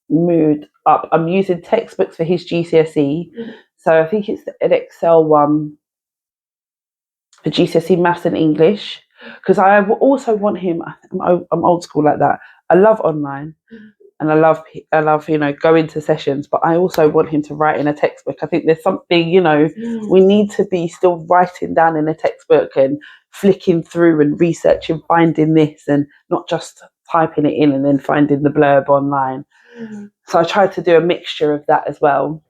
moved up. I'm using textbooks for his GCSE. So I think it's an Excel one for GCSE maths and English, because I also want him. I'm old school like that. I love online, and I love going to sessions. But I also want him to write in a textbook. I think there's something we need to be still writing down in a textbook and flicking through and researching, finding this, and not just typing it in and then finding the blurb online. So I tried to do a mixture of that as well.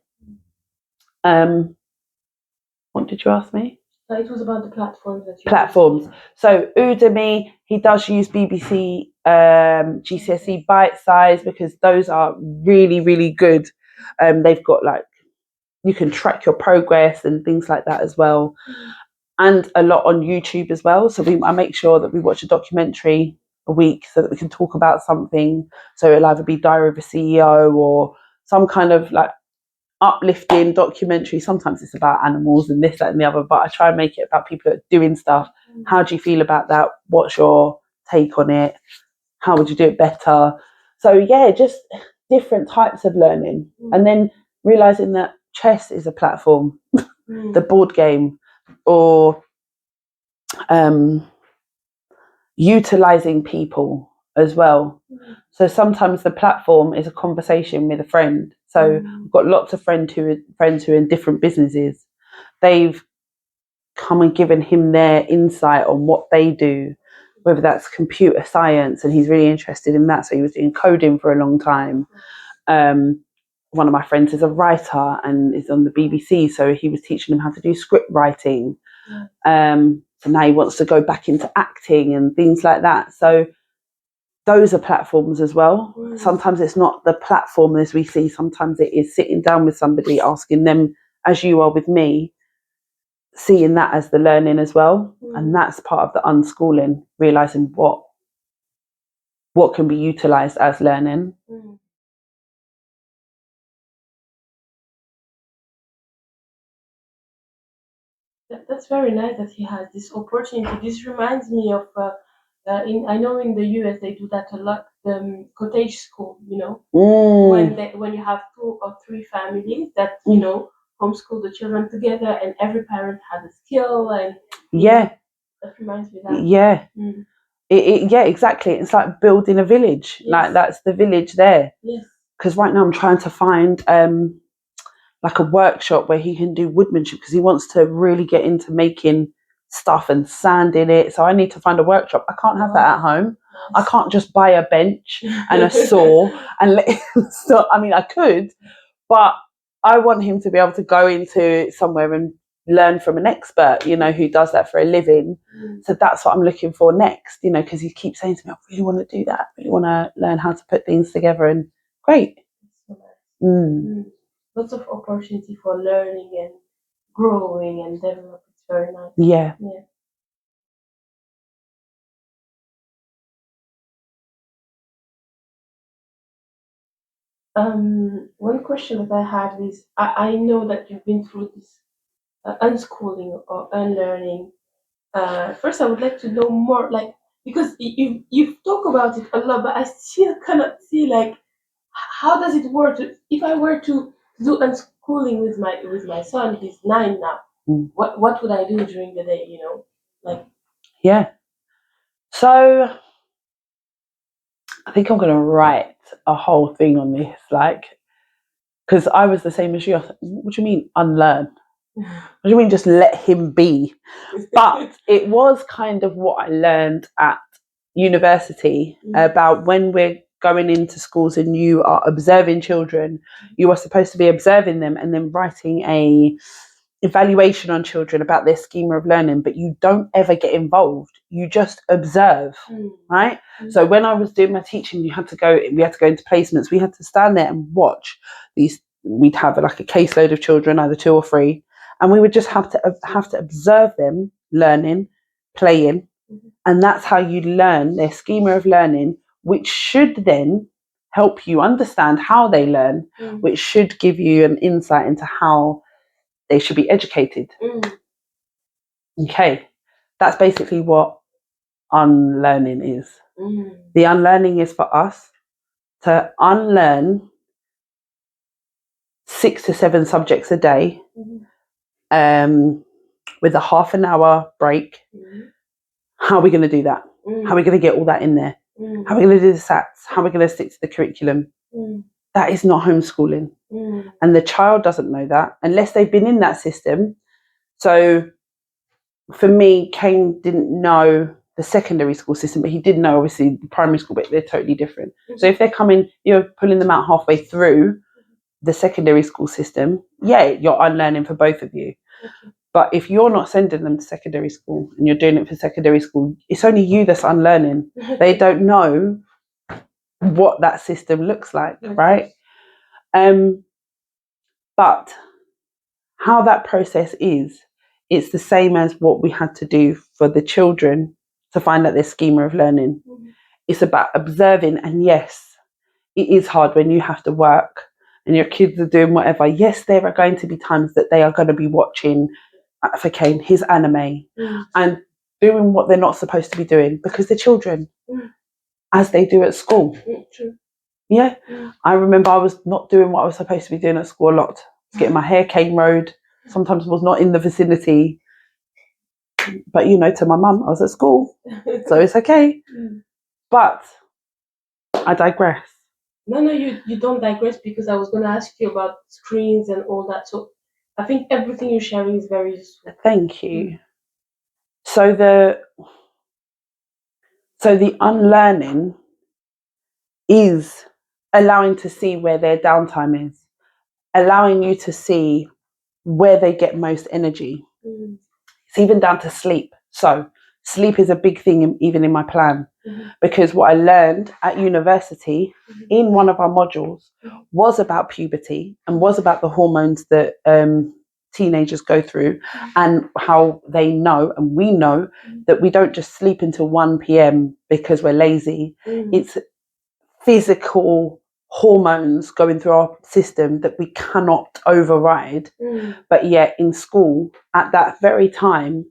What did you ask me? It was about the platforms that you platforms. Use. So Udemy, he does use BBC GCSE Bite Size, because those are really, really good. They've got you can track your progress and things like that as well. And a lot on YouTube as well. So I make sure that we watch a documentary a week so that we can talk about something. So it'll either be Diary of a CEO or some kind of uplifting documentary. Sometimes it's about animals and this, that, and the other, but I try and make it about people that are doing stuff. How do you feel about that? What's your take on it? How would you do it better? So yeah, just different types of learning. And then realizing that chess is a platform, the board game, or utilizing people as well. So sometimes the platform is a conversation with a friend. So I've got lots of friends who are in different businesses. They've come and given him their insight on what they do, whether that's computer science, and he's really interested in that. So he was doing coding for a long time. One of my friends is a writer and is on the BBC, so he was teaching him how to do script writing. So now he wants to go back into acting and things like that. So those are platforms as well. Sometimes it's not the platform as we see. Sometimes it is sitting down with somebody, asking them, as you are with me, seeing that as the learning as well. And that's part of the unschooling, realizing what can be utilized as learning. That's very nice that he has this opportunity. This reminds me of I know in the US they do that a lot. The cottage school, when you have 2 or 3 families that homeschool the children together, and every parent has a skill, and that reminds me of that. Yeah. Yeah, exactly. It's like building a village. Yes. Like that's the village there. Yes. Because right now I'm trying to find a workshop where he can do woodmanship, because he wants to really get into making stuff and sanding it. So I need to find a workshop. I can't have that at home. I can't just buy a bench and a saw and let him start. I mean, I could, but I want him to be able to go into somewhere and learn from an expert, who does that for a living. So that's what I'm looking for next, because he keeps saying to me, I really want to do that. I really want to learn how to put things together. And great. Lots of opportunity for learning and growing and develop. It's very nice. Yeah. One question that I have is, I know that you've been through this unschooling or unlearning. First, I would like to know more, like, because you've talked about it a lot, but I still cannot see, like, how does it work? If I were to do unschooling with my son, he's 9 now. Mm. What would I do during the day? Like. Yeah. So I think I'm going to write a whole thing on this, like, because I was the same as you. I thought, what do you mean unlearn? What do you mean just let him be? But it was kind of what I learned at university about when we're going into schools and you are observing children, you are supposed to be observing them and then writing a evaluation on children about their schema of learning, but you don't ever get involved. You just observe, right? So when I was doing my teaching, we had to go into placements. We had to stand there and watch these. We'd have like a caseload of children, either 2 or 3, and we would just have to observe them learning, playing, and that's how you learn their schema of learning, which should then help you understand how they learn, which should give you an insight into how they should be educated. Okay, that's basically what unlearning is. The unlearning is for us to unlearn 6 to 7 subjects a day, with a half an hour break. How are we going to do that? How are we going to get all that in there? How are we going to do the SATs? How are we going to stick to the curriculum? That is not homeschooling. And the child doesn't know that unless they've been in that system. So for me, Kane didn't know the secondary school system, but he did know obviously the primary school, but they're totally different. So if they're coming, you're pulling them out halfway through the secondary school system, yeah, you're unlearning for both of you. But if you're not sending them to secondary school and you're doing it for secondary school, it's only you that's unlearning. They don't know what that system looks like, right? But how that process is, it's the same as what we had to do for the children to find out their schema of learning. It's about observing, and yes, it is hard when you have to work and your kids are doing whatever. Yes, there are going to be times that they are going to be watching, for Kane, his anime and doing what they're not supposed to be doing because they're children, as they do at school. Yeah. I remember I was not doing what I was supposed to be doing at school a lot. I was getting my hair cane road. Sometimes I was not in the vicinity. But, to my mum, I was at school. So it's okay. But I digress. No, you don't digress, because I was going to ask you about screens and all that. So I think everything you're sharing is very useful. Thank you. So the unlearning is allowing to see where their downtime is, allowing you to see where they get most energy. It's even down to sleep. So sleep is a big thing even in my plan, because what I learned at university in one of our modules was about puberty and was about the hormones that teenagers go through, and how they know, and we know, that we don't just sleep until 1 p.m. because we're lazy. It's physical hormones going through our system that we cannot override. But yet in school at that very time,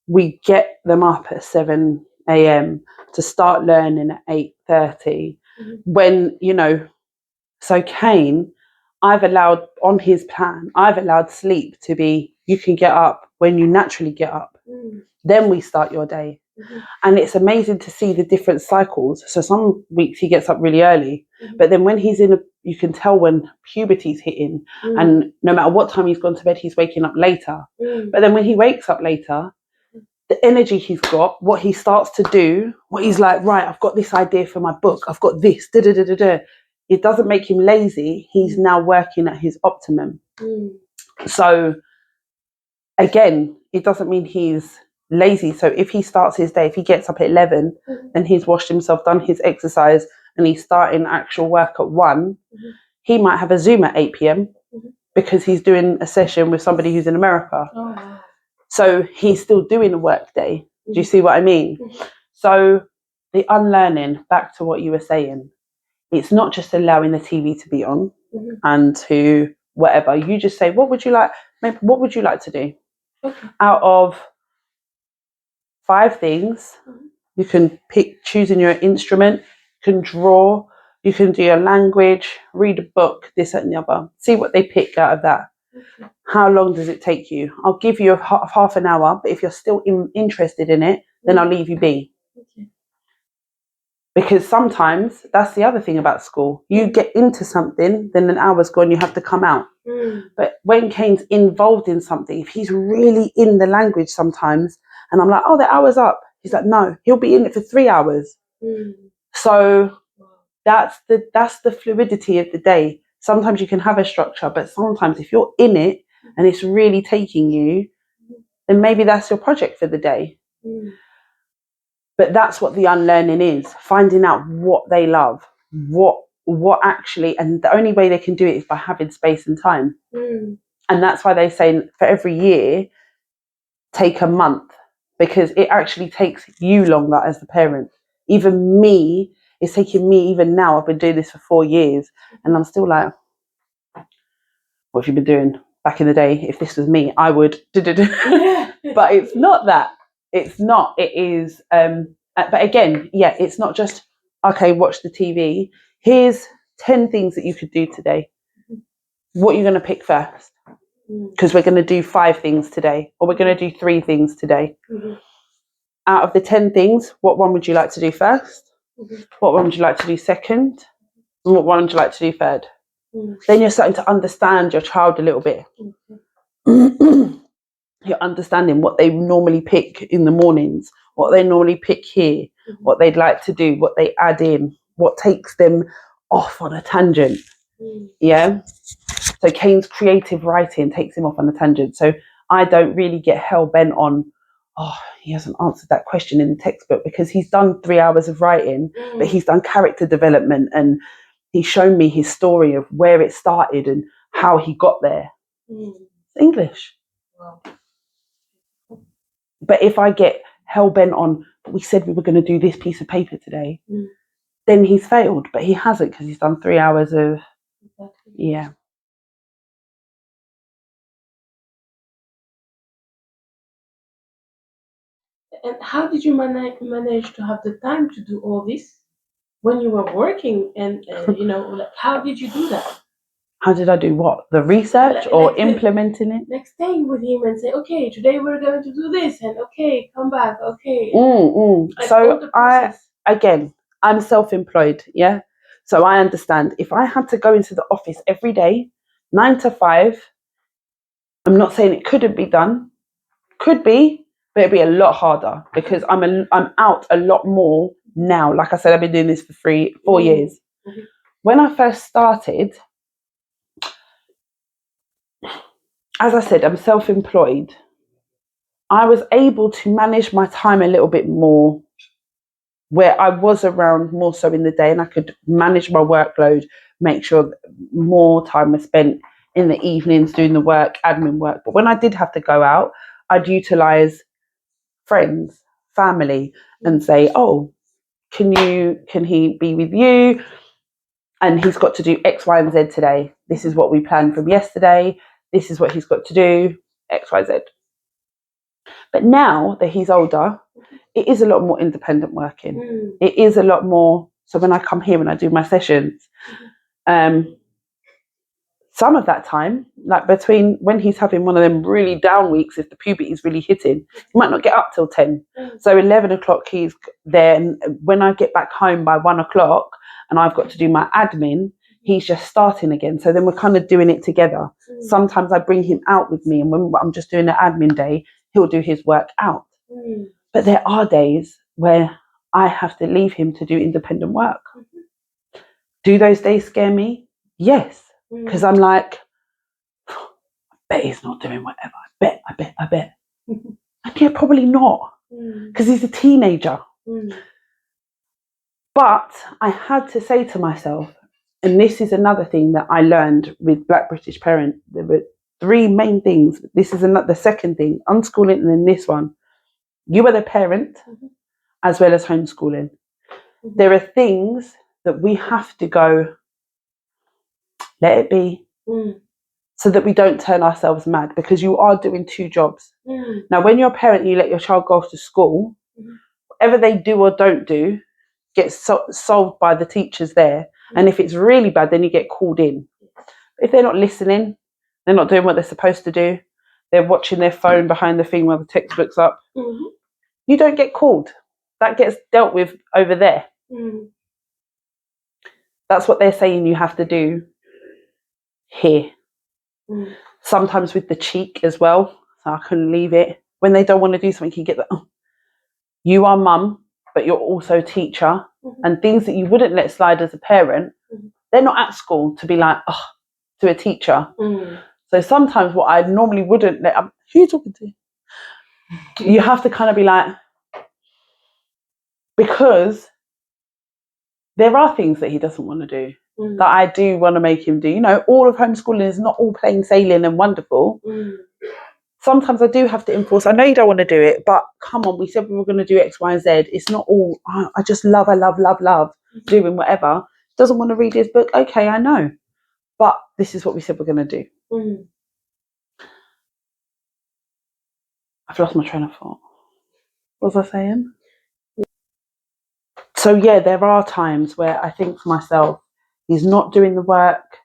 we get them up at 7 a.m. to start learning at 8:30. When, so Kane, I've allowed on his plan, I've allowed sleep to be, you can get up when you naturally get up. Then we start your day. And it's amazing to see the different cycles. So some weeks he gets up really early, but then when he's you can tell when puberty's hitting, and no matter what time he's gone to bed, he's waking up later. But then when he wakes up later, the energy he's got, what he starts to do, what he's like, right, I've got this idea for my book, I've got this, it doesn't make him lazy. He's now working at his optimum. So again, it doesn't mean he's lazy. So if he starts his day, if he gets up at 11, then he's washed himself, done his exercise, and he's starting actual work at 1, he might have a Zoom at 8 p.m. because he's doing a session with somebody who's in America. So he's still doing a work day. Do you see what I mean? So the unlearning, back to what you were saying, it's not just allowing the TV to be on Mhm. and to whatever. You just say, what would you like? Maybe, what would you like to do? Okay. Out of 5 things, Mhm. you can pick choosing your instrument, you can draw, you can do your language, read a book, this, that, and the other. See what they pick out of that. Okay. How long does it take you? I'll give you half an hour, but if you're still interested in it, then I'll leave you be. Okay. Because sometimes that's the other thing about school. You get into something, then an hour's gone, you have to come out. But when Kane's involved in something, if he's really in the language sometimes, and I'm like, oh, the hour's up. He's like, no, he'll be in it for 3 hours. So that's the fluidity of the day. Sometimes you can have a structure, but sometimes if you're in it and it's really taking you, then maybe that's your project for the day. But that's what the unlearning is, finding out what they love, what actually, and the only way they can do it is by having space and time. And that's why they say for every year, take a month, because it actually takes you longer as the parent. Even me, it's taking me, even now, I've been doing this for 4 years, and I'm still like, what have you been doing? Back in the day, if this was me, I would. But it's not that. It's not. It is. But again, yeah, it's not just, okay, watch the TV. Here's 10 things that you could do today. What are you going to pick first? Because we're going to do 5 things today, or we're going to do 3 things today. Out of the 10 things, what one would you like to do first? What one would you like to do second? And what one would you like to do third? Then you're starting to understand your child a little bit. You're understanding what they normally pick in the mornings, what they normally pick here, what they'd like to do, what they add in, what takes them off on a tangent. Yeah. So Kane's creative writing takes him off on a tangent. So I don't really get hell bent on, oh, he hasn't answered that question in the textbook, because he's done 3 hours of writing, but he's done character development and he's shown me his story of where it started and how he got there. It's English. Wow. But if I get hell bent on, we said we were going to do this piece of paper today, then he's failed. But he hasn't, because he's done 3 hours of, yeah. And how did you manage to have the time to do all this when you were working? And how did you do that? How did I do what? The research or implementing it? Like staying with him and say, okay, today we're going to do this, and okay, come back, okay. Like so I'm self-employed, yeah. So I understand if I had to go into the office every day, 9 to 5. I'm not saying it couldn't be done. Could be, but it'd be a lot harder because I'm out a lot more now. Like I said, I've been doing this for 4 years. When I first started, as I said, I'm self-employed. I was able to manage my time a little bit more, where I was around more so in the day, and I could manage my workload, make sure more time was spent in the evenings doing the work, admin work. But when I did have to go out, I'd utilize friends, family, and say, oh, can he be with you? And he's got to do X, Y, and Z today. This is what we planned from yesterday. This is what he's got to do, X, Y, Z. But now that he's older, it is a lot more independent working. It is a lot more. So when I come here and I do my sessions, some of that time, like between when he's having one of them really down weeks, if the puberty is really hitting, he might not get up till 10. So 11 o'clock he's there. And when I get back home by 1 o'clock and I've got to do my admin, he's just starting again. So then we're kind of doing it together. Sometimes I bring him out with me, and when I'm just doing the admin day, he'll do his work out. But there are days where I have to leave him to do independent work. Do those days scare me? Yes. Because I'm like, I bet he's not doing whatever. I bet. And yeah, probably not. Because he's a teenager. But I had to say to myself, and this is another thing that I learned with Black British Parent, there were 3 main things. This is the second thing, unschooling, and then this one. You are the parent as well as homeschooling. There are things that we have to go, let it be, Mm. so that we don't turn ourselves mad, because you are doing two jobs. Mm. Now, when you're a parent, you let your child go off to school, Mm. whatever they do or don't do gets solved by the teachers there. And if it's really bad, then you get called in. If they're not listening, they're not doing what they're supposed to do, they're watching their phone behind the thing while the textbook's up, Mm-hmm. you don't get called. That gets dealt with over there. Mm. That's what they're saying you have to do here. Mm. Sometimes with the cheek as well. So I couldn't leave it. When they don't want to do something, you get that. Oh, you are mum, but you're also teacher. Mm-hmm. And things that you wouldn't let slide as a parent, Mm-hmm. they're not at school to be like, oh, to a teacher. Mm. So sometimes what I normally wouldn't let, who are you talking to? You have to kind of be like, because there are things that he doesn't want to do that I do want to make him do. You know, all of homeschooling is not all plain sailing and wonderful. Mm. Sometimes I do have to enforce. I know you don't want to do it, but come on, we said we were going to do X, Y, and Z. It's not all, I just love doing whatever. Doesn't want to read his book. Okay, I know. But this is what we said we're going to do. Mm. I've lost my train of thought. What was I saying? So yeah, there are times where I think for myself, he's not doing the work.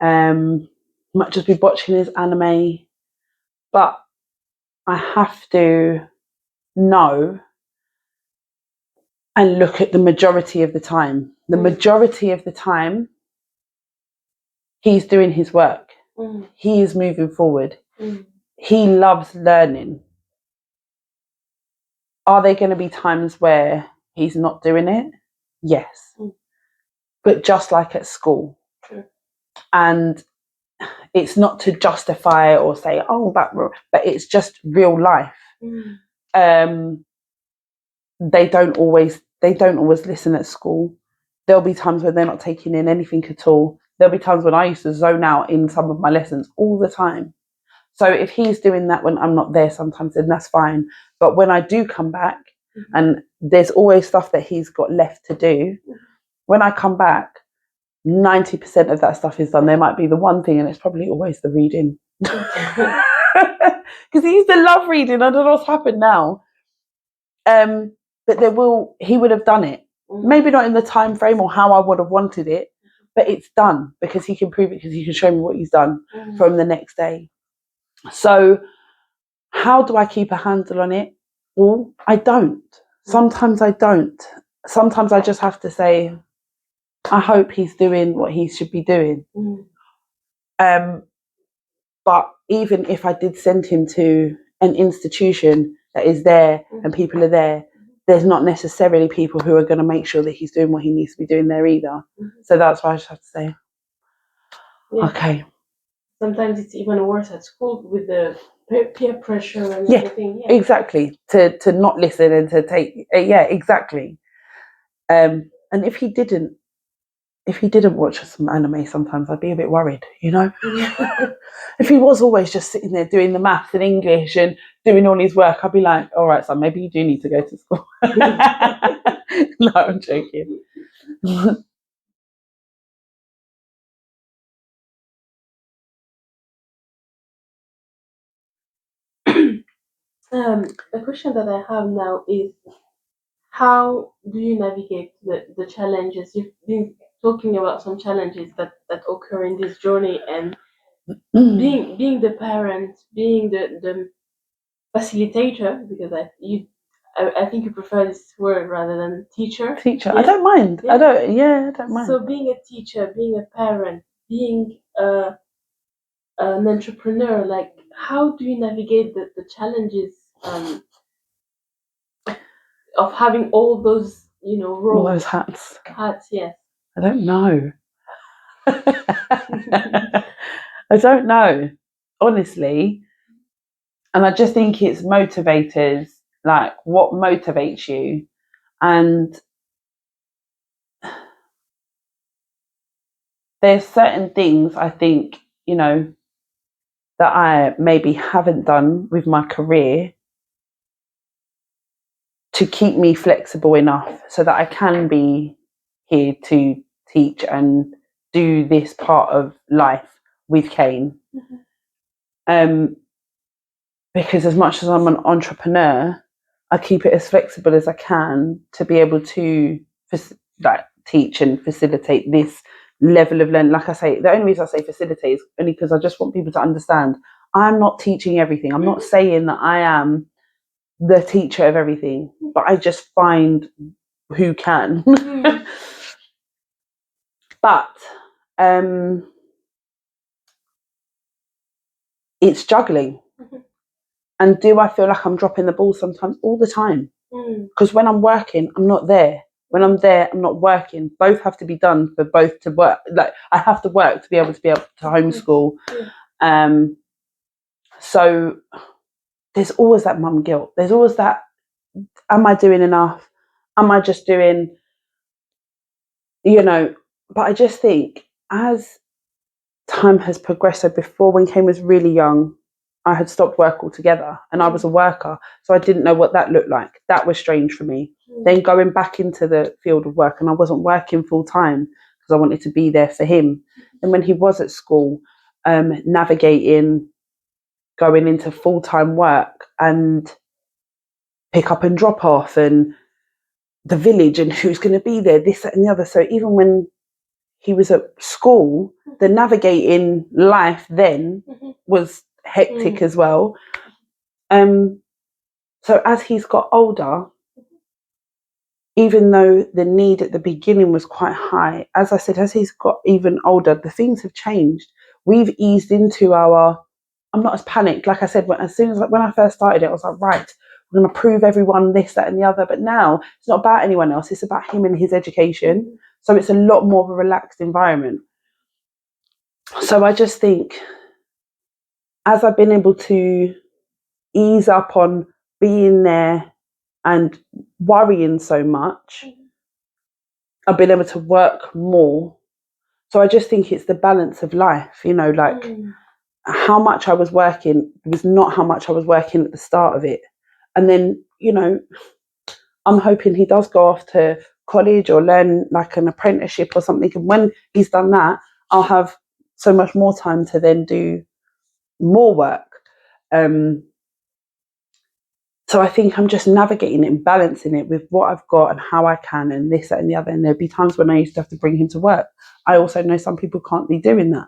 Might just be watching his anime, but I have to know and look at the majority of the time. The majority of the time, he's doing his work. Mm. He is moving forward. Mm. He loves learning. Are there going to be times where he's not doing it? Yes. Mm. But just like at school. Sure. And it's not to justify or say, oh, but it's just real life. Mm. They don't always listen at school. There'll be times when they're not taking in anything at all. There'll be times when I used to zone out in some of my lessons all the time. So if he's doing that when I'm not there sometimes, then that's fine. But when I do come back, and there's always stuff that he's got left to do, when I come back, 90% of that stuff is done. There might be the one thing, and it's probably always the reading. Because he used to love reading. I don't know what's happened now. But he would have done it. Maybe not in the time frame or how I would have wanted it, but it's done because he can prove it, because he can show me what he's done from the next day. So how do I keep a handle on it? Well, I don't. Sometimes I don't. Sometimes I just have to say, I hope he's doing what he should be doing. But even if I did send him to an institution that is there and people are there, there's not necessarily people who are going to make sure that he's doing what he needs to be doing there either. So that's why I just have to say, okay. Sometimes it's even worse at school with the peer pressure and everything. Yeah, exactly. To not listen and to take, exactly. And if he didn't watch some anime, sometimes I'd be a bit worried, you know? If he was always just sitting there doing the maths and English and doing all his work, I'd be like, all right, son, maybe you do need to go to school. No, I'm joking. The question that I have now is, how do you navigate the challenges? You've been talking about some challenges that occur in this journey, and being the parent, being the facilitator, because I think you prefer this word rather than teacher. Teacher, yeah? I don't mind. Yeah. I don't mind. So being a teacher, being a parent, being an entrepreneur, like, how do you navigate the challenges of having all those, roles? All those hats. Hats, yes. I don't know. I don't know, honestly. And I just think it's motivators, like what motivates you. And there's certain things I think, that I maybe haven't done with my career to keep me flexible enough so that I can be here to teach and do this part of life with Kane. Because as much as I'm an entrepreneur, I keep it as flexible as I can to be able to teach and facilitate this level of learning. Like I say, the only reason I say facilitate is only because I just want people to understand I'm not teaching everything. I'm not saying that I am the teacher of everything, but I just find who can. But it's juggling. And do I feel like I'm dropping the ball sometimes? All the time. Because when I'm working, I'm not there. When I'm there, I'm not working. Both have to be done for both to work. Like I have to work to be able to homeschool. So there's always that mum guilt. There's always that, am I doing enough? Am I just doing, but I just think as time has progressed, so before when Kane was really young, I had stopped work altogether and I was a worker. So I didn't know what that looked like. That was strange for me. Then going back into the field of work and I wasn't working full time because I wanted to be there for him. And when he was at school, navigating, going into full-time work and pick up and drop off and the village and who's going to be there, this, that and the other. So even when he was at school, the navigating life then was hectic as well. So as he's got older, even though the need at the beginning was quite high, as I said, as he's got even older, the things have changed. We've eased into I'm not as panicked. Like I said, when I first started it, I was like, right, we're going to prove everyone this, that and the other. But now it's not about anyone else. It's about him and his education. So it's a lot more of a relaxed environment. So I just think as I've been able to ease up on being there and worrying so much, I've been able to work more. So I just think it's the balance of life, how much I was working was not how much I was working at the start of it. And then, I'm hoping he does go off to college or learn like an apprenticeship or something. And when he's done that, I'll have so much more time to then do more work. So I think I'm just navigating it and balancing it with what I've got and how I can and this, that and the other. And there'll be times when I used to have to bring him to work. I also know some people can't be doing that.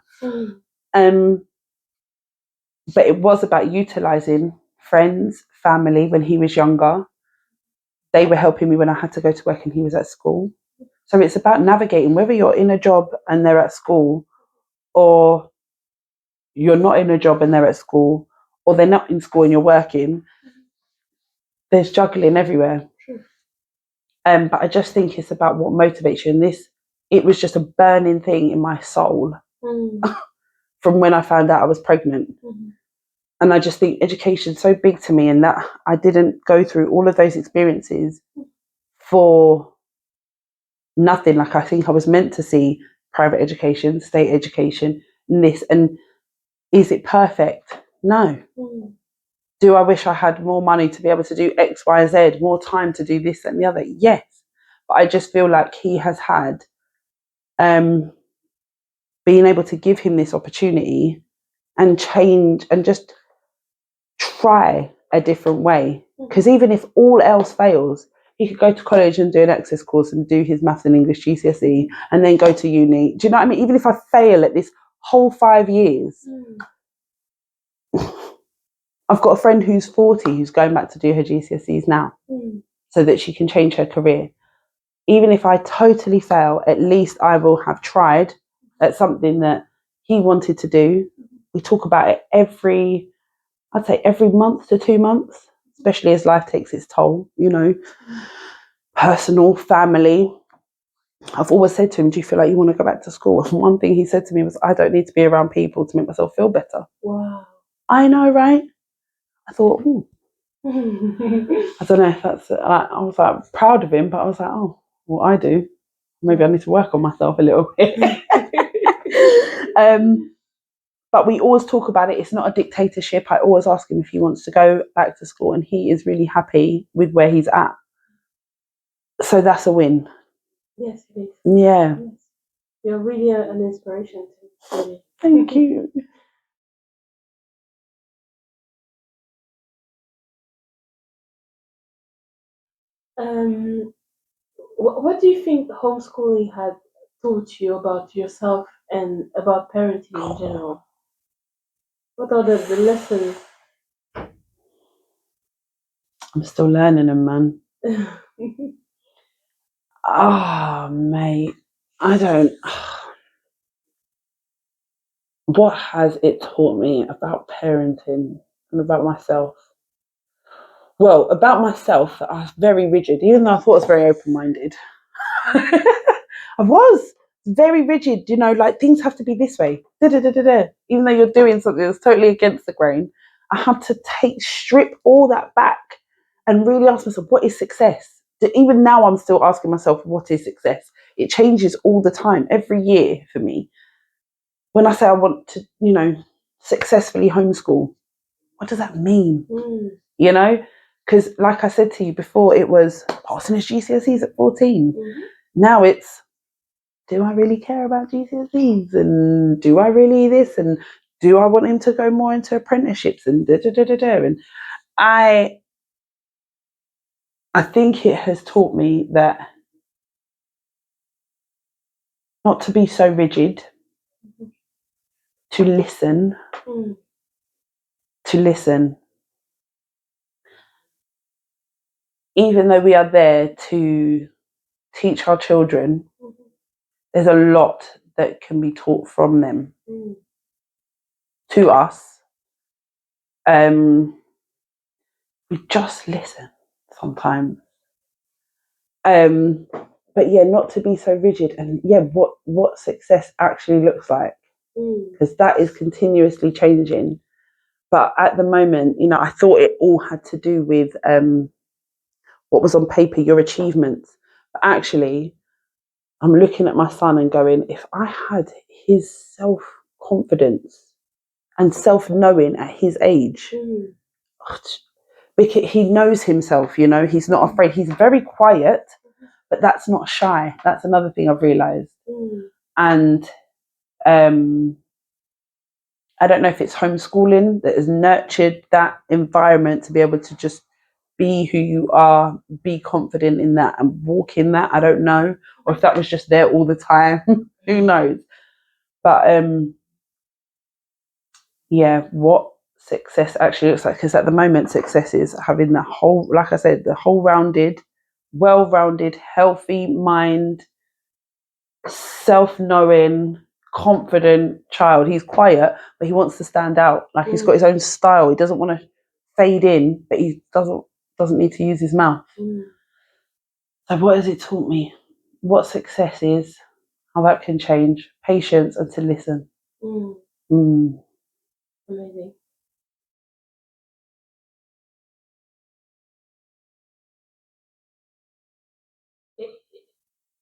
But it was about utilising friends, family when he was younger. They were helping me when I had to go to work and he was at school. So it's about navigating whether you're in a job and they're at school or you're not in a job and they're at school or they're not in school and you're working. There's juggling everywhere. But I just think it's about what motivates you. And it was just a burning thing in my soul from when I found out I was pregnant. And I just think education's so big to me and that I didn't go through all of those experiences for nothing. Like I think I was meant to see private education, state education, and this. And is it perfect? No. Do I wish I had more money to be able to do X, Y, Z, more time to do this and the other? Yes. But I just feel like he has had being able to give him this opportunity and change and just try a different way. Because even if all else fails, he could go to college and do an access course and do his maths and English GCSE and then go to uni. Do you know what I mean? Even if I fail at this whole 5 years, I've got a friend who's 40 who's going back to do her GCSEs now so that she can change her career. Even if I totally fail, at least I will have tried at something that he wanted to do. We talk about it every month to 2 months, especially as life takes its toll, personal, family. I've always said to him, do you feel like you want to go back to school? And one thing he said to me was, I don't need to be around people to make myself feel better. Wow. I know, right? I thought, I don't know if that's, I was like proud of him, but I was like, oh, well, I do. Maybe I need to work on myself a little bit. But we always talk about it. It's not a dictatorship. I always ask him if he wants to go back to school, and he is really happy with where he's at. So that's a win. Yes, it is. Yeah. Yes. You're really an inspiration to me. Thank you. Um, what do you think homeschooling had taught you about yourself and about parenting in general? What are the lessons? I'm still learning them, man. Ah, mate. I don't. What has it taught me about parenting and about myself? Well, about myself, I was very rigid, even though I thought I was very open minded. I was very rigid, like things have to be this way. Da, da, da, da, da. Even though you're doing something that's totally against the grain, I had to strip all that back and really ask myself, what is success? Even now, I'm still asking myself, what is success? It changes all the time, every year for me. When I say I want to, successfully homeschool, what does that mean? You know, because like I said to you before, it was passing his GCSEs at 14. Now it's, do I really care about GCSEs? And do I really this? And do I want him to go more into apprenticeships? And da da da da da. And I think it has taught me that not to be so rigid, to listen, to listen. Even though we are there to teach our children, there's a lot that can be taught from them to us. We just listen sometimes. But yeah, not to be so rigid, and yeah, what success actually looks like, because that is continuously changing. But at the moment, I thought it all had to do with what was on paper, your achievements. But actually, I'm looking at my son and going, if I had his self confidence and self knowing at his age, because he knows himself, he's not afraid. He's very quiet, but that's not shy. That's another thing I've realized. And I don't know if it's homeschooling that has nurtured that environment to be able to just be who you are, be confident in that and walk in that. I don't know. Or if that was just there all the time. Who knows? But yeah, what success actually looks like. Because at the moment, success is having the whole, like I said, the whole rounded, well rounded, healthy mind, self knowing, confident child. He's quiet, but he wants to stand out. Like he's got his own style. He doesn't want to fade in, but he doesn't need to use his mouth. So what has it taught me? What success is, how that can change, patience, and to listen. Amazing.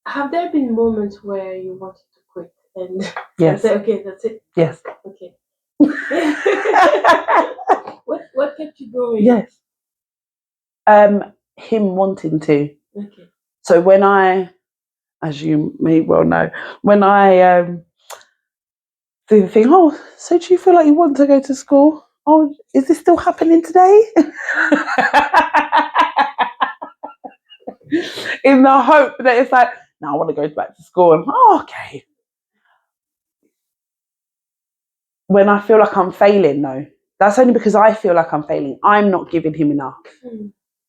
Have there been moments where you wanted to quit and Yes. say, okay, that's it? Yes. Okay. What kept you going? Yes. Him wanting to. Okay. So when I, as you may well know, when I do the thing, oh, so do you feel like you want to go to school? Oh, is this still happening today? In the hope that it's like, no, I want to go back to school. And okay. When I feel like I'm failing, though, that's only because I feel like I'm failing. I'm not giving him enough.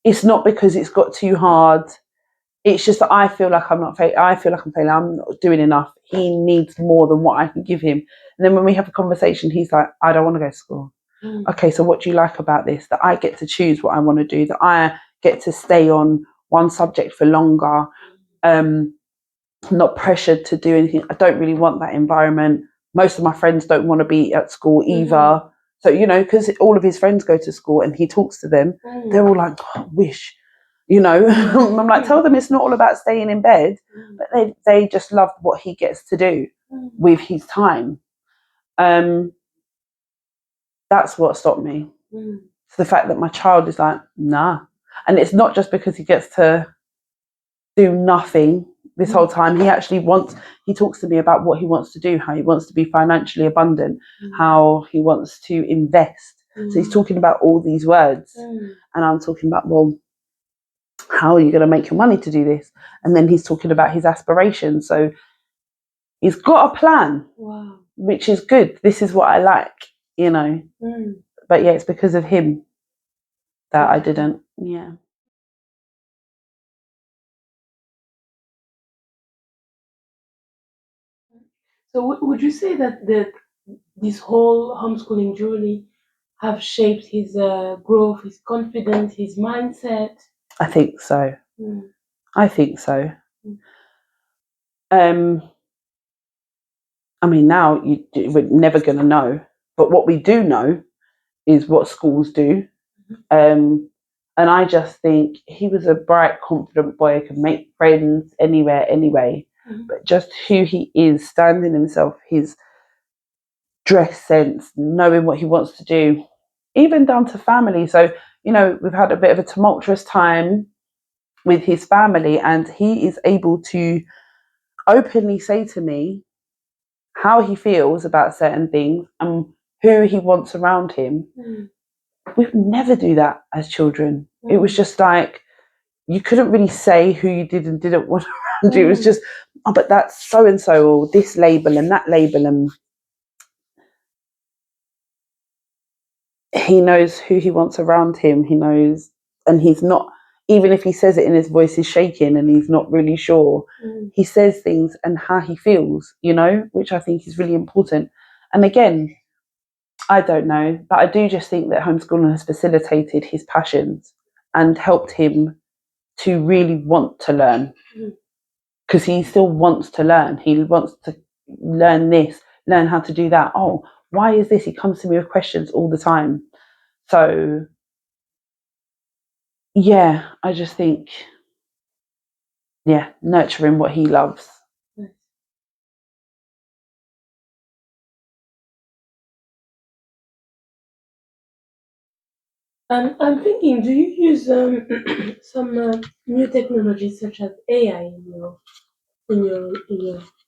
It's not because it's got too hard. It's just that I feel like I'm not failing. I feel like I'm failing. I'm not doing enough. He needs more than what I can give him. And then when we have a conversation, he's like, I don't want to go to school. Okay, so what do you like about this? That I get to choose what I want to do, that I get to stay on one subject for longer, not pressured to do anything. I don't really want that environment. Most of my friends don't want to be at school either. So, because all of his friends go to school and he talks to them, they're all like, oh, I wish, I'm like, tell them it's not all about staying in bed, but they just love what he gets to do with his time. That's what stopped me. It's the fact that my child is like, nah. And it's not just because he gets to do nothing this whole time. He talks to me about what he wants to do, how he wants to be financially abundant, how he wants to invest. So he's talking about all these words, and I'm talking about, well, how are you going to make your money to do this? And then he's talking about his aspirations. So he's got a plan, which is good. This is what I like, you know. But yeah, it's because of him that I didn't. Yeah. So would you say that this whole homeschooling journey have shaped his growth, his confidence, his mindset? I think so. I think so. I mean, now we're never going to know, but what we do know is what schools do. And I just think he was a bright, confident boy, could make friends anywhere, anyway. But just who he is, standing himself, his dress sense, knowing what he wants to do, even down to family. So, you know, we've had a bit of a tumultuous time with his family, and he is able to openly say to me how he feels about certain things and who he wants around him. We'd never do that as children. It was just like, you couldn't really say who you did and didn't want around you. It was just, oh, but that's so and so, or this label and that label, and he knows who he wants around him. He knows, and he's not, even if he says it and his voice is shaking and he's not really sure, he says things and how he feels, you know, which I think is really important. And again, I don't know, but I do just think that homeschooling has facilitated his passions and helped him to really want to learn, because he still wants to learn. He wants to learn this, learn how to do that. Oh, why is this? He comes to me with questions all the time. So, yeah, I just think, yeah, nurturing what he loves. I'm thinking, do you use some new technologies such as AI in your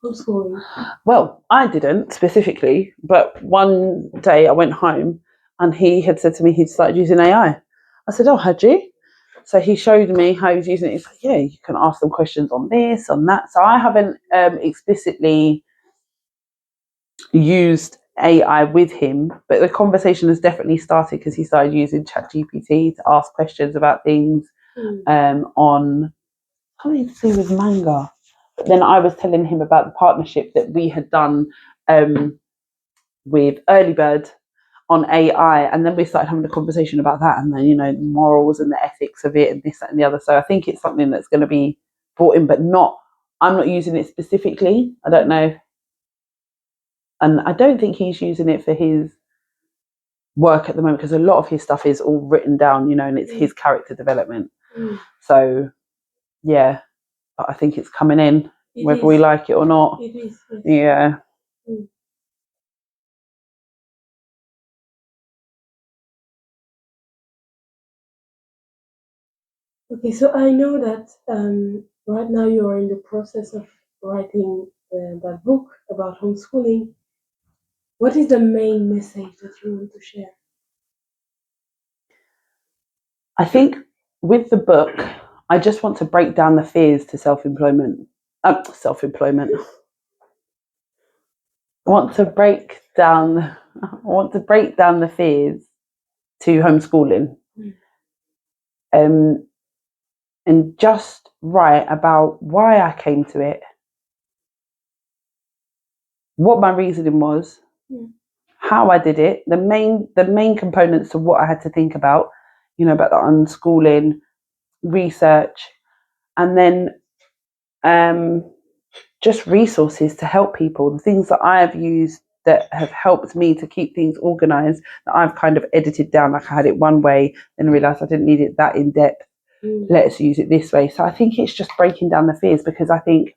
homeschooling? Well, I didn't specifically, but one day I went home and he had said to me he'd started using AI. I said, oh, had you? So he showed me how he was using it. He's like, yeah, you can ask them questions on this, on that. So I haven't explicitly used AI with him, but the conversation has definitely started because he started using ChatGPT to ask questions about things on something to do with manga. But then I was telling him about the partnership that we had done with Early Bird on AI, and then we started having a conversation about that, and then, you know, the morals and the ethics of it, and this, that, and the other. So I think it's something that's going to be brought in, but not. I'm not using it specifically. I don't know, and I don't think he's using it for his work at the moment, because a lot of his stuff is all written down, you know, and it's his character development. So yeah, but I think it's coming in, whether we like it or not. It is. Yes. Yeah. Okay, so I know that right now you are in the process of writing that book about homeschooling. What is the main message that you want to share? I think with the book, I just want to break down the fears to self-employment. Self-employment. I want to break down. I want to break down the fears to homeschooling, and just write about why I came to it, what my reasoning was, how I did it, the main components of what I had to think about, you know, about the unschooling, research, and then just resources to help people, the things that I have used that have helped me to keep things organized, that I've kind of edited down. Like, I had it one way, then realized I didn't need it that in depth. Let's use it this way. So I think it's just breaking down the fears, because I think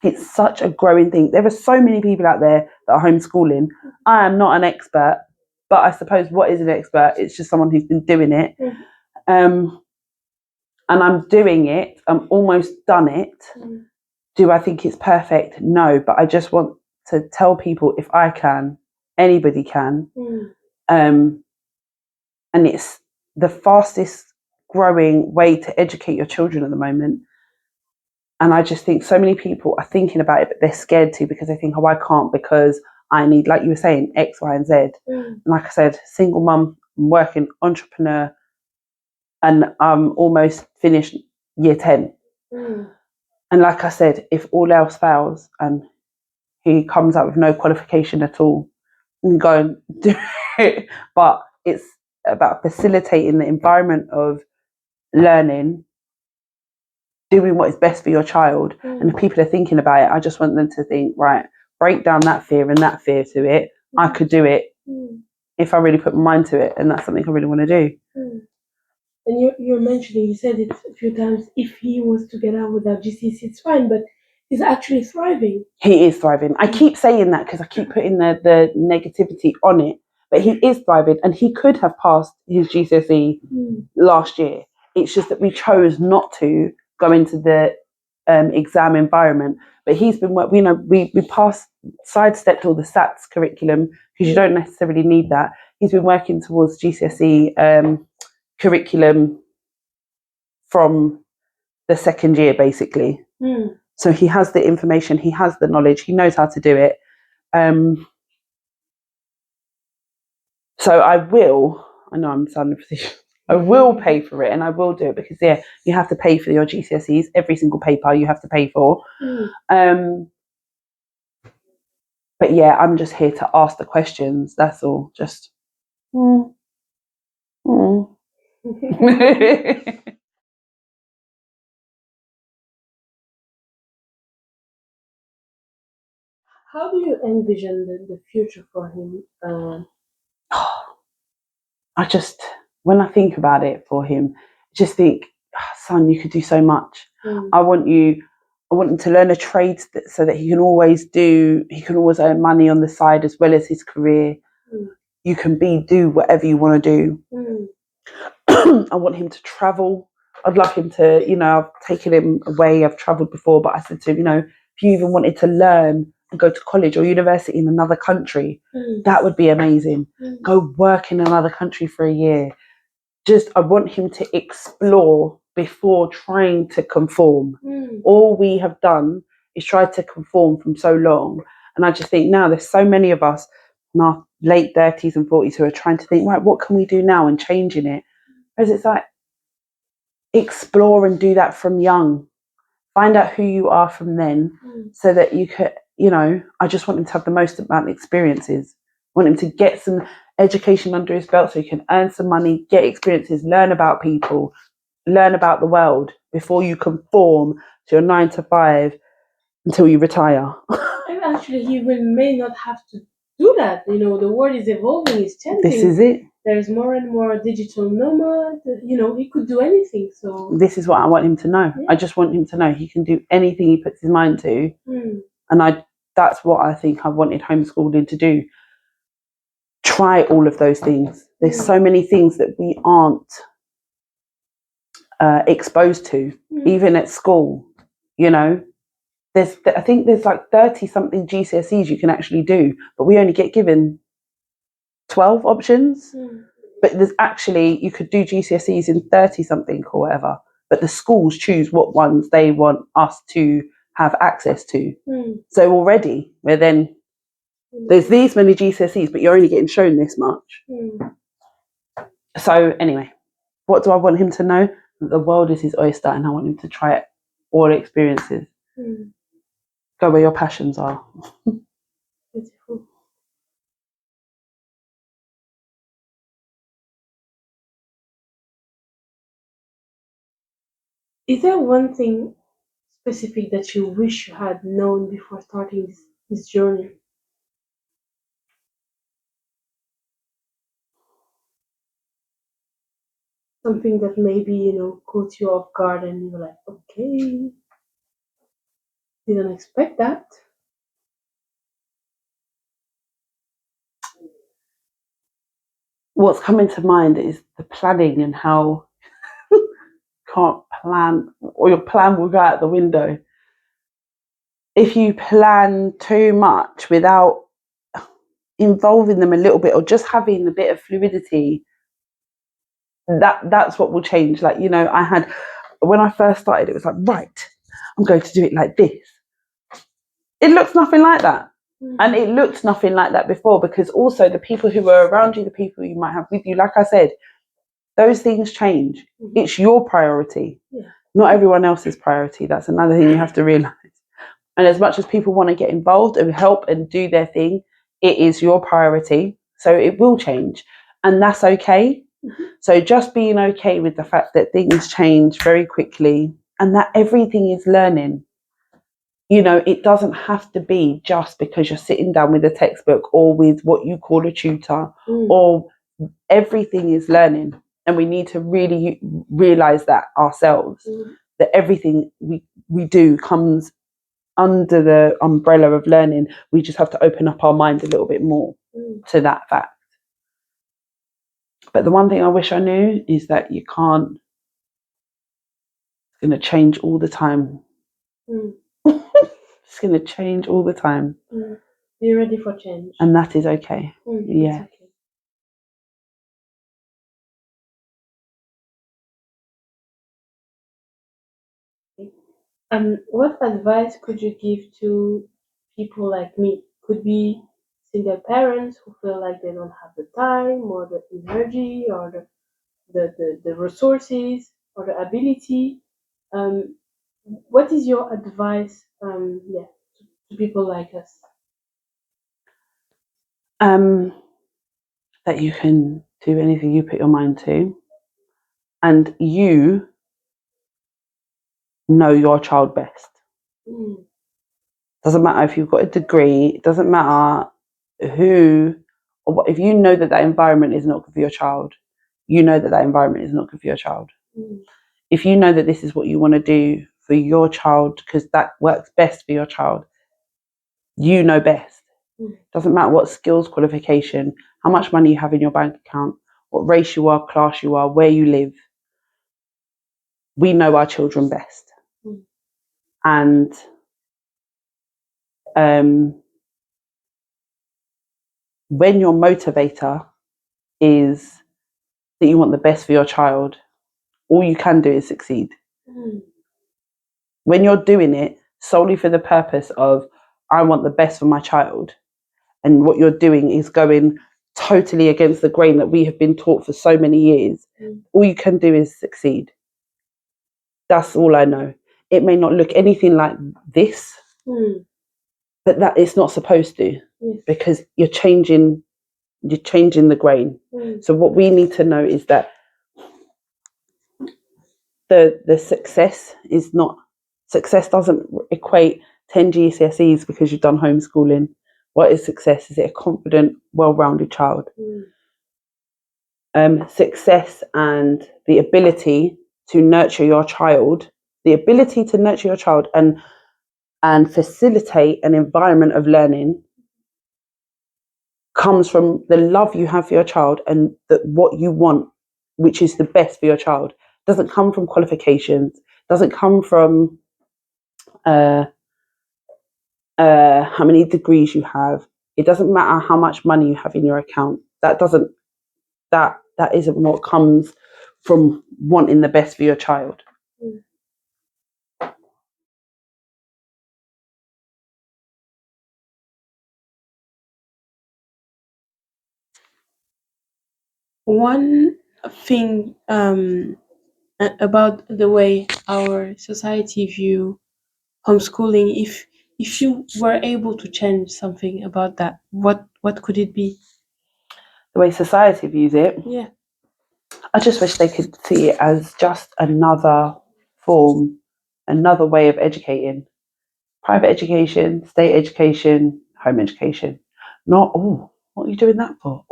it's such a growing thing. There are so many people out there that are homeschooling. I am not an expert, but I suppose what is an expert? It's just someone who's been doing it. And I'm doing it. I'm almost done it. Do I think it's perfect? No, but I just want to tell people if I can, anybody can. Um, and it's the fastest growing way to educate your children at the moment. And I just think so many people are thinking about it, but they're scared to because they think, oh, I can't because I need, like you were saying, X, Y, and Z. And like I said, single mum, working entrepreneur, and I'm almost finished year 10. And like I said, if all else fails and he comes out with no qualification at all, you can go and do it. But it's about facilitating the environment of learning, doing what is best for your child. And if people are thinking about it, I just want them to think, right, break down that fear and that fear to it. I could do it if I really put my mind to it, and that's something I really want to do. And you're mentioning, you said it a few times, if he was to get out without GCSE, it's fine, but he's actually thriving. He is thriving. I keep saying that because I keep putting the negativity on it, but he is thriving, and he could have passed his GCSE last year. It's just that we chose not to go into the exam environment. But he's been, we passed, sidestepped all the SATs curriculum because you don't necessarily need that. He's been working towards GCSE curriculum from the second year, basically. So he has the information, he has the knowledge, he knows how to do it. So I know I'm sounding facetious, I will pay for it and I will do it because, yeah, you have to pay for your GCSEs. Every single paper you have to pay for. But yeah, I'm just here to ask the questions. That's all. Just. How do you envision the future for him? When I think about it for him, just think, son, you could do so much. I want him to learn a trade so that he can always earn money on the side as well as his career. You can do whatever you want to do. I want him to travel. I'd like him to, I've taken him away. I've travelled before, but I said to him, if you even wanted to learn and go to college or university in another country, that would be amazing. Go work in another country for a year. I want him to explore before trying to conform. All we have done is tried to conform from so long. And I just think now there's so many of us in our late 30s and 40s who are trying to think, right, what can we do now and changing it? Whereas it's like, explore and do that from young. Find out who you are from then so that you could, I just want him to have the most amount of experiences. I want him to get some education under his belt so he can earn some money, get experiences, learn about people, learn about the world before you conform to your 9 to 5 until you retire. And actually, he may not have to do that. The world is evolving, it's changing. This is it. There's more and more digital nomad. He could do anything. So this is what I want him to know. Yeah. I just want him to know he can do anything he puts his mind to. And that's what I think I wanted homeschooling to do. Try all of those things. There's so many things that we aren't exposed to, even at school. I think there's like 30 something GCSEs you can actually do, but we only get given 12 options. But there's actually, you could do GCSEs in 30 something or whatever, but the schools choose what ones they want us to have access to. So already there's these many GCSEs, but you're only getting shown this much. So anyway, what do I want him to know? The world is his oyster, and I want him to try all experiences. Go where your passions are. Beautiful. Is there one thing specific that you wish you had known before starting this journey? Something that maybe, caught you off guard and you were like, okay, didn't expect that. What's coming to mind is the planning and how can't plan, or your plan will go out the window. if you plan too much without involving them a little bit or just having a bit of fluidity, that's what will change. Like, I had, when I first started, it was like, right, I'm going to do it like this. It looks nothing like that. And it looked nothing like that before, because also the people who were around you, the people you might have with you, like I said, those things change. It's your priority, not everyone else's priority. That's another thing you have to realize. And as much as people want to get involved and help and do their thing, it is your priority. So it will change. And that's okay. So just being okay with the fact that things change very quickly and that everything is learning. It doesn't have to be just because you're sitting down with a textbook or with what you call a tutor, or everything is learning. And we need to really realize that ourselves, that everything we do comes under the umbrella of learning. We just have to open up our mind a little bit more to that fact. But the one thing I wish I knew is that you can't, it's going to change all the time. It's going to change all the time. Be ready for change. And that is okay. Yeah. What advice could you give to people like me? Could be single parents who feel like they don't have the time or the energy or the resources or the ability. What is your advice to people like us? That you can do anything you put your mind to, and you know your child best. Doesn't matter if you've got a degree, it doesn't matter who or what. If you know that environment is not good for your child, you know that environment is not good for your child. If you know that this is what you want to do for your child because that works best for your child, you know best. Doesn't matter what skills, qualification, how much money you have in your bank account, what race you are, class you are, where you live. We know our children best. And when your motivator is that you want the best for your child, all you can do is succeed. When you're doing it solely for the purpose of, I want the best for my child, and what you're doing is going totally against the grain that we have been taught for so many years, all you can do is succeed. That's all I know. It may not look anything like this, but that it's not supposed to, because you're changing the grain. So what we need to know is that the success doesn't equate 10 GCSEs because you've done homeschooling. What is success? Is it a confident, well-rounded child? Success and the ability to nurture your child, and facilitate an environment of learning comes from the love you have for your child and what you want, which is the best for your child. Doesn't come from qualifications, doesn't come from how many degrees you have. It doesn't matter how much money you have in your account. That isn't what comes from wanting the best for your child. One thing about the way our society view homeschooling, if you were able to change something about that, what could it be? The way society views it, Yeah. I just wish they could see it as just another form, another way of educating. Private education, state education, home education. Not, what are you doing that for?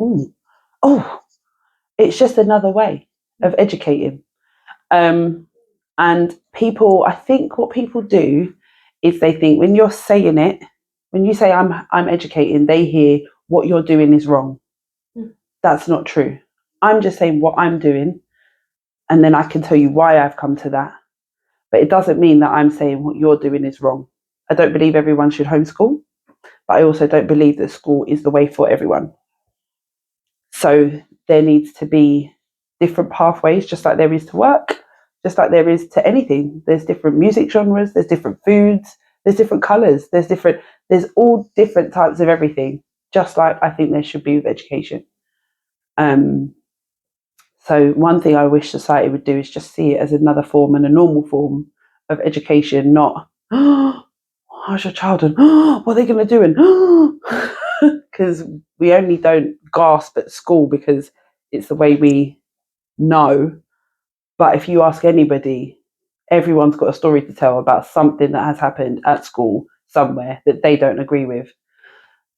It's just another way of educating. And people, I think what people do is they think when you're saying it, when you say I'm educating, they hear what you're doing is wrong. That's not true. I'm just saying what I'm doing, and then I can tell you why I've come to that. But it doesn't mean that I'm saying what you're doing is wrong. I don't believe everyone should homeschool, but I also don't believe that school is the way for everyone. So there needs to be different pathways, just like there is to work, just like there is to anything. There's different music genres, there's different foods, there's different colours, there's all different types of everything, just like I think there should be with education. So one thing I wish society would do is just see it as another form and a normal form of education, not, oh, how's your childhood? Oh, what are they going to do? And because we only don't gasp at school because it's the way we know. But if you ask anybody, everyone's got a story to tell about something that has happened at school somewhere that they don't agree with.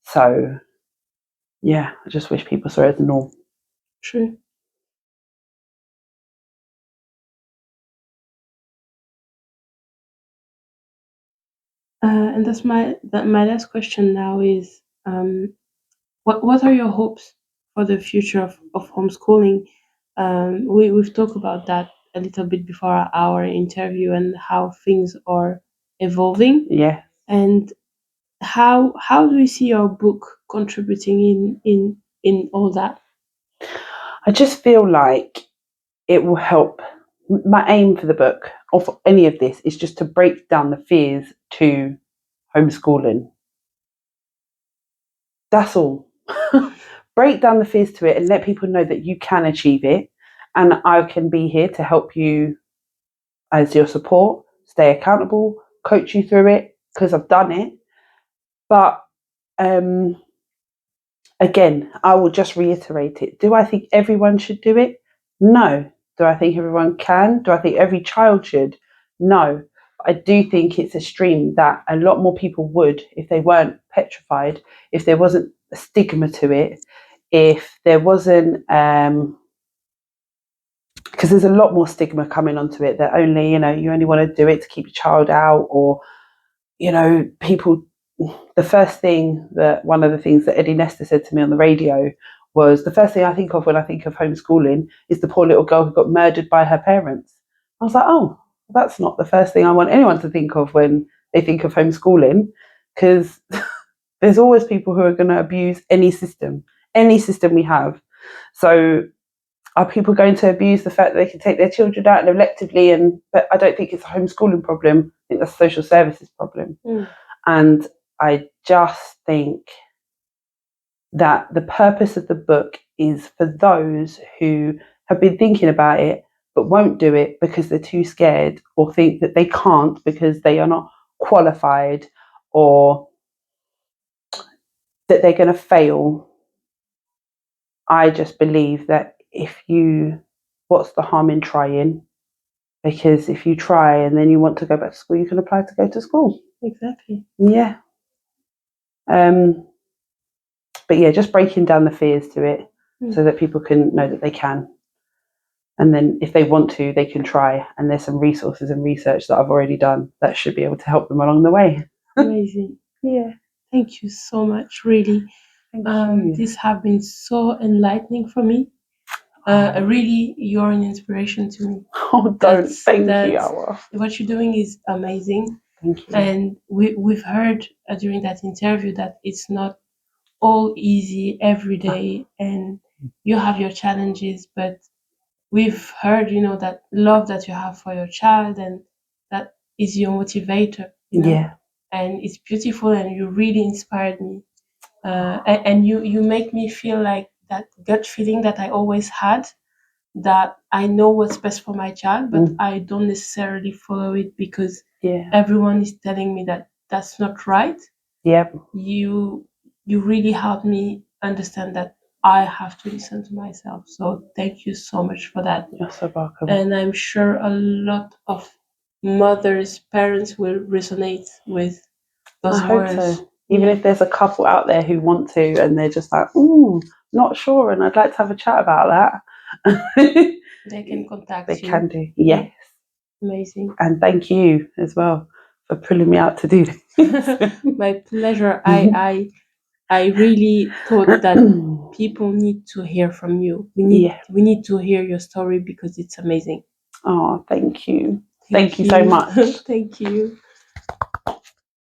So, yeah, I just wish people saw it as the norm. True. And that's my last question now is, what are your hopes for the future of homeschooling? We've talked about that a little bit before our interview and how things are evolving. Yeah. And how do you see your book contributing in all that? I just feel like it will help. My aim for the book, or for any of this, is just to break down the fears to homeschooling. That's all. Break down the fears to it and let people know that you can achieve it. And I can be here to help you as your support, stay accountable, coach you through it, because I've done it. But again, I will just reiterate it. Do I think everyone should do it? No. Do I think everyone can? Do I think every child should? No. I do think it's a stream that a lot more people would if they weren't petrified, if there wasn't a stigma to it, if there wasn't, because there's a lot more stigma coming onto it that only, you only want to do it to keep your child out, or, people. The first thing that one of the things that Eddie Nestor said to me on the radio was, the first thing I think of when I think of homeschooling is the poor little girl who got murdered by her parents. I was like, oh, that's not the first thing I want anyone to think of when they think of homeschooling, because there's always people who are going to abuse any system we have. So are people going to abuse the fact that they can take their children out and electively? But I don't think it's a homeschooling problem. I think that's a social services problem. And I just think that the purpose of the book is for those who have been thinking about it but won't do it because they're too scared, or think that they can't because they are not qualified, or that they're going to fail. I just believe that what's the harm in trying? Because if you try and then you want to go back to school, you can apply to go to school. Exactly. Yeah. But yeah, just breaking down the fears to it so that people can know that they can. And then if they want to, they can try. And there's some resources and research that I've already done that should be able to help them along the way. Amazing. Yeah. Thank you so much, really. Thank you. This have been so enlightening for me. Really, you're an inspiration to me. Oh, thank you, Awa. What you're doing is amazing. Thank you. And we've heard during that interview that it's not all easy every day, and you have your challenges, but we've heard, that love that you have for your child, and that is your motivator, Yeah. and it's beautiful, and you really inspired me. And you make me feel like that gut feeling that I always had, that I know what's best for my child, but I don't necessarily follow it because everyone is telling me that that's not right. Yep. You really helped me understand that I have to listen to myself. So thank you so much for that. You're so welcome. And I'm sure a lot of mothers, parents will resonate with those words. I hope so. Even if there's a couple out there who want to and they're just like, not sure, and I'd like to have a chat about that. They can contact you. They can do. Yes. Amazing. And thank you as well for pulling me out to do this. My pleasure. I really thought that people need to hear from you. We need to hear your story because it's amazing. Oh, thank you. Thank you so much. Thank you.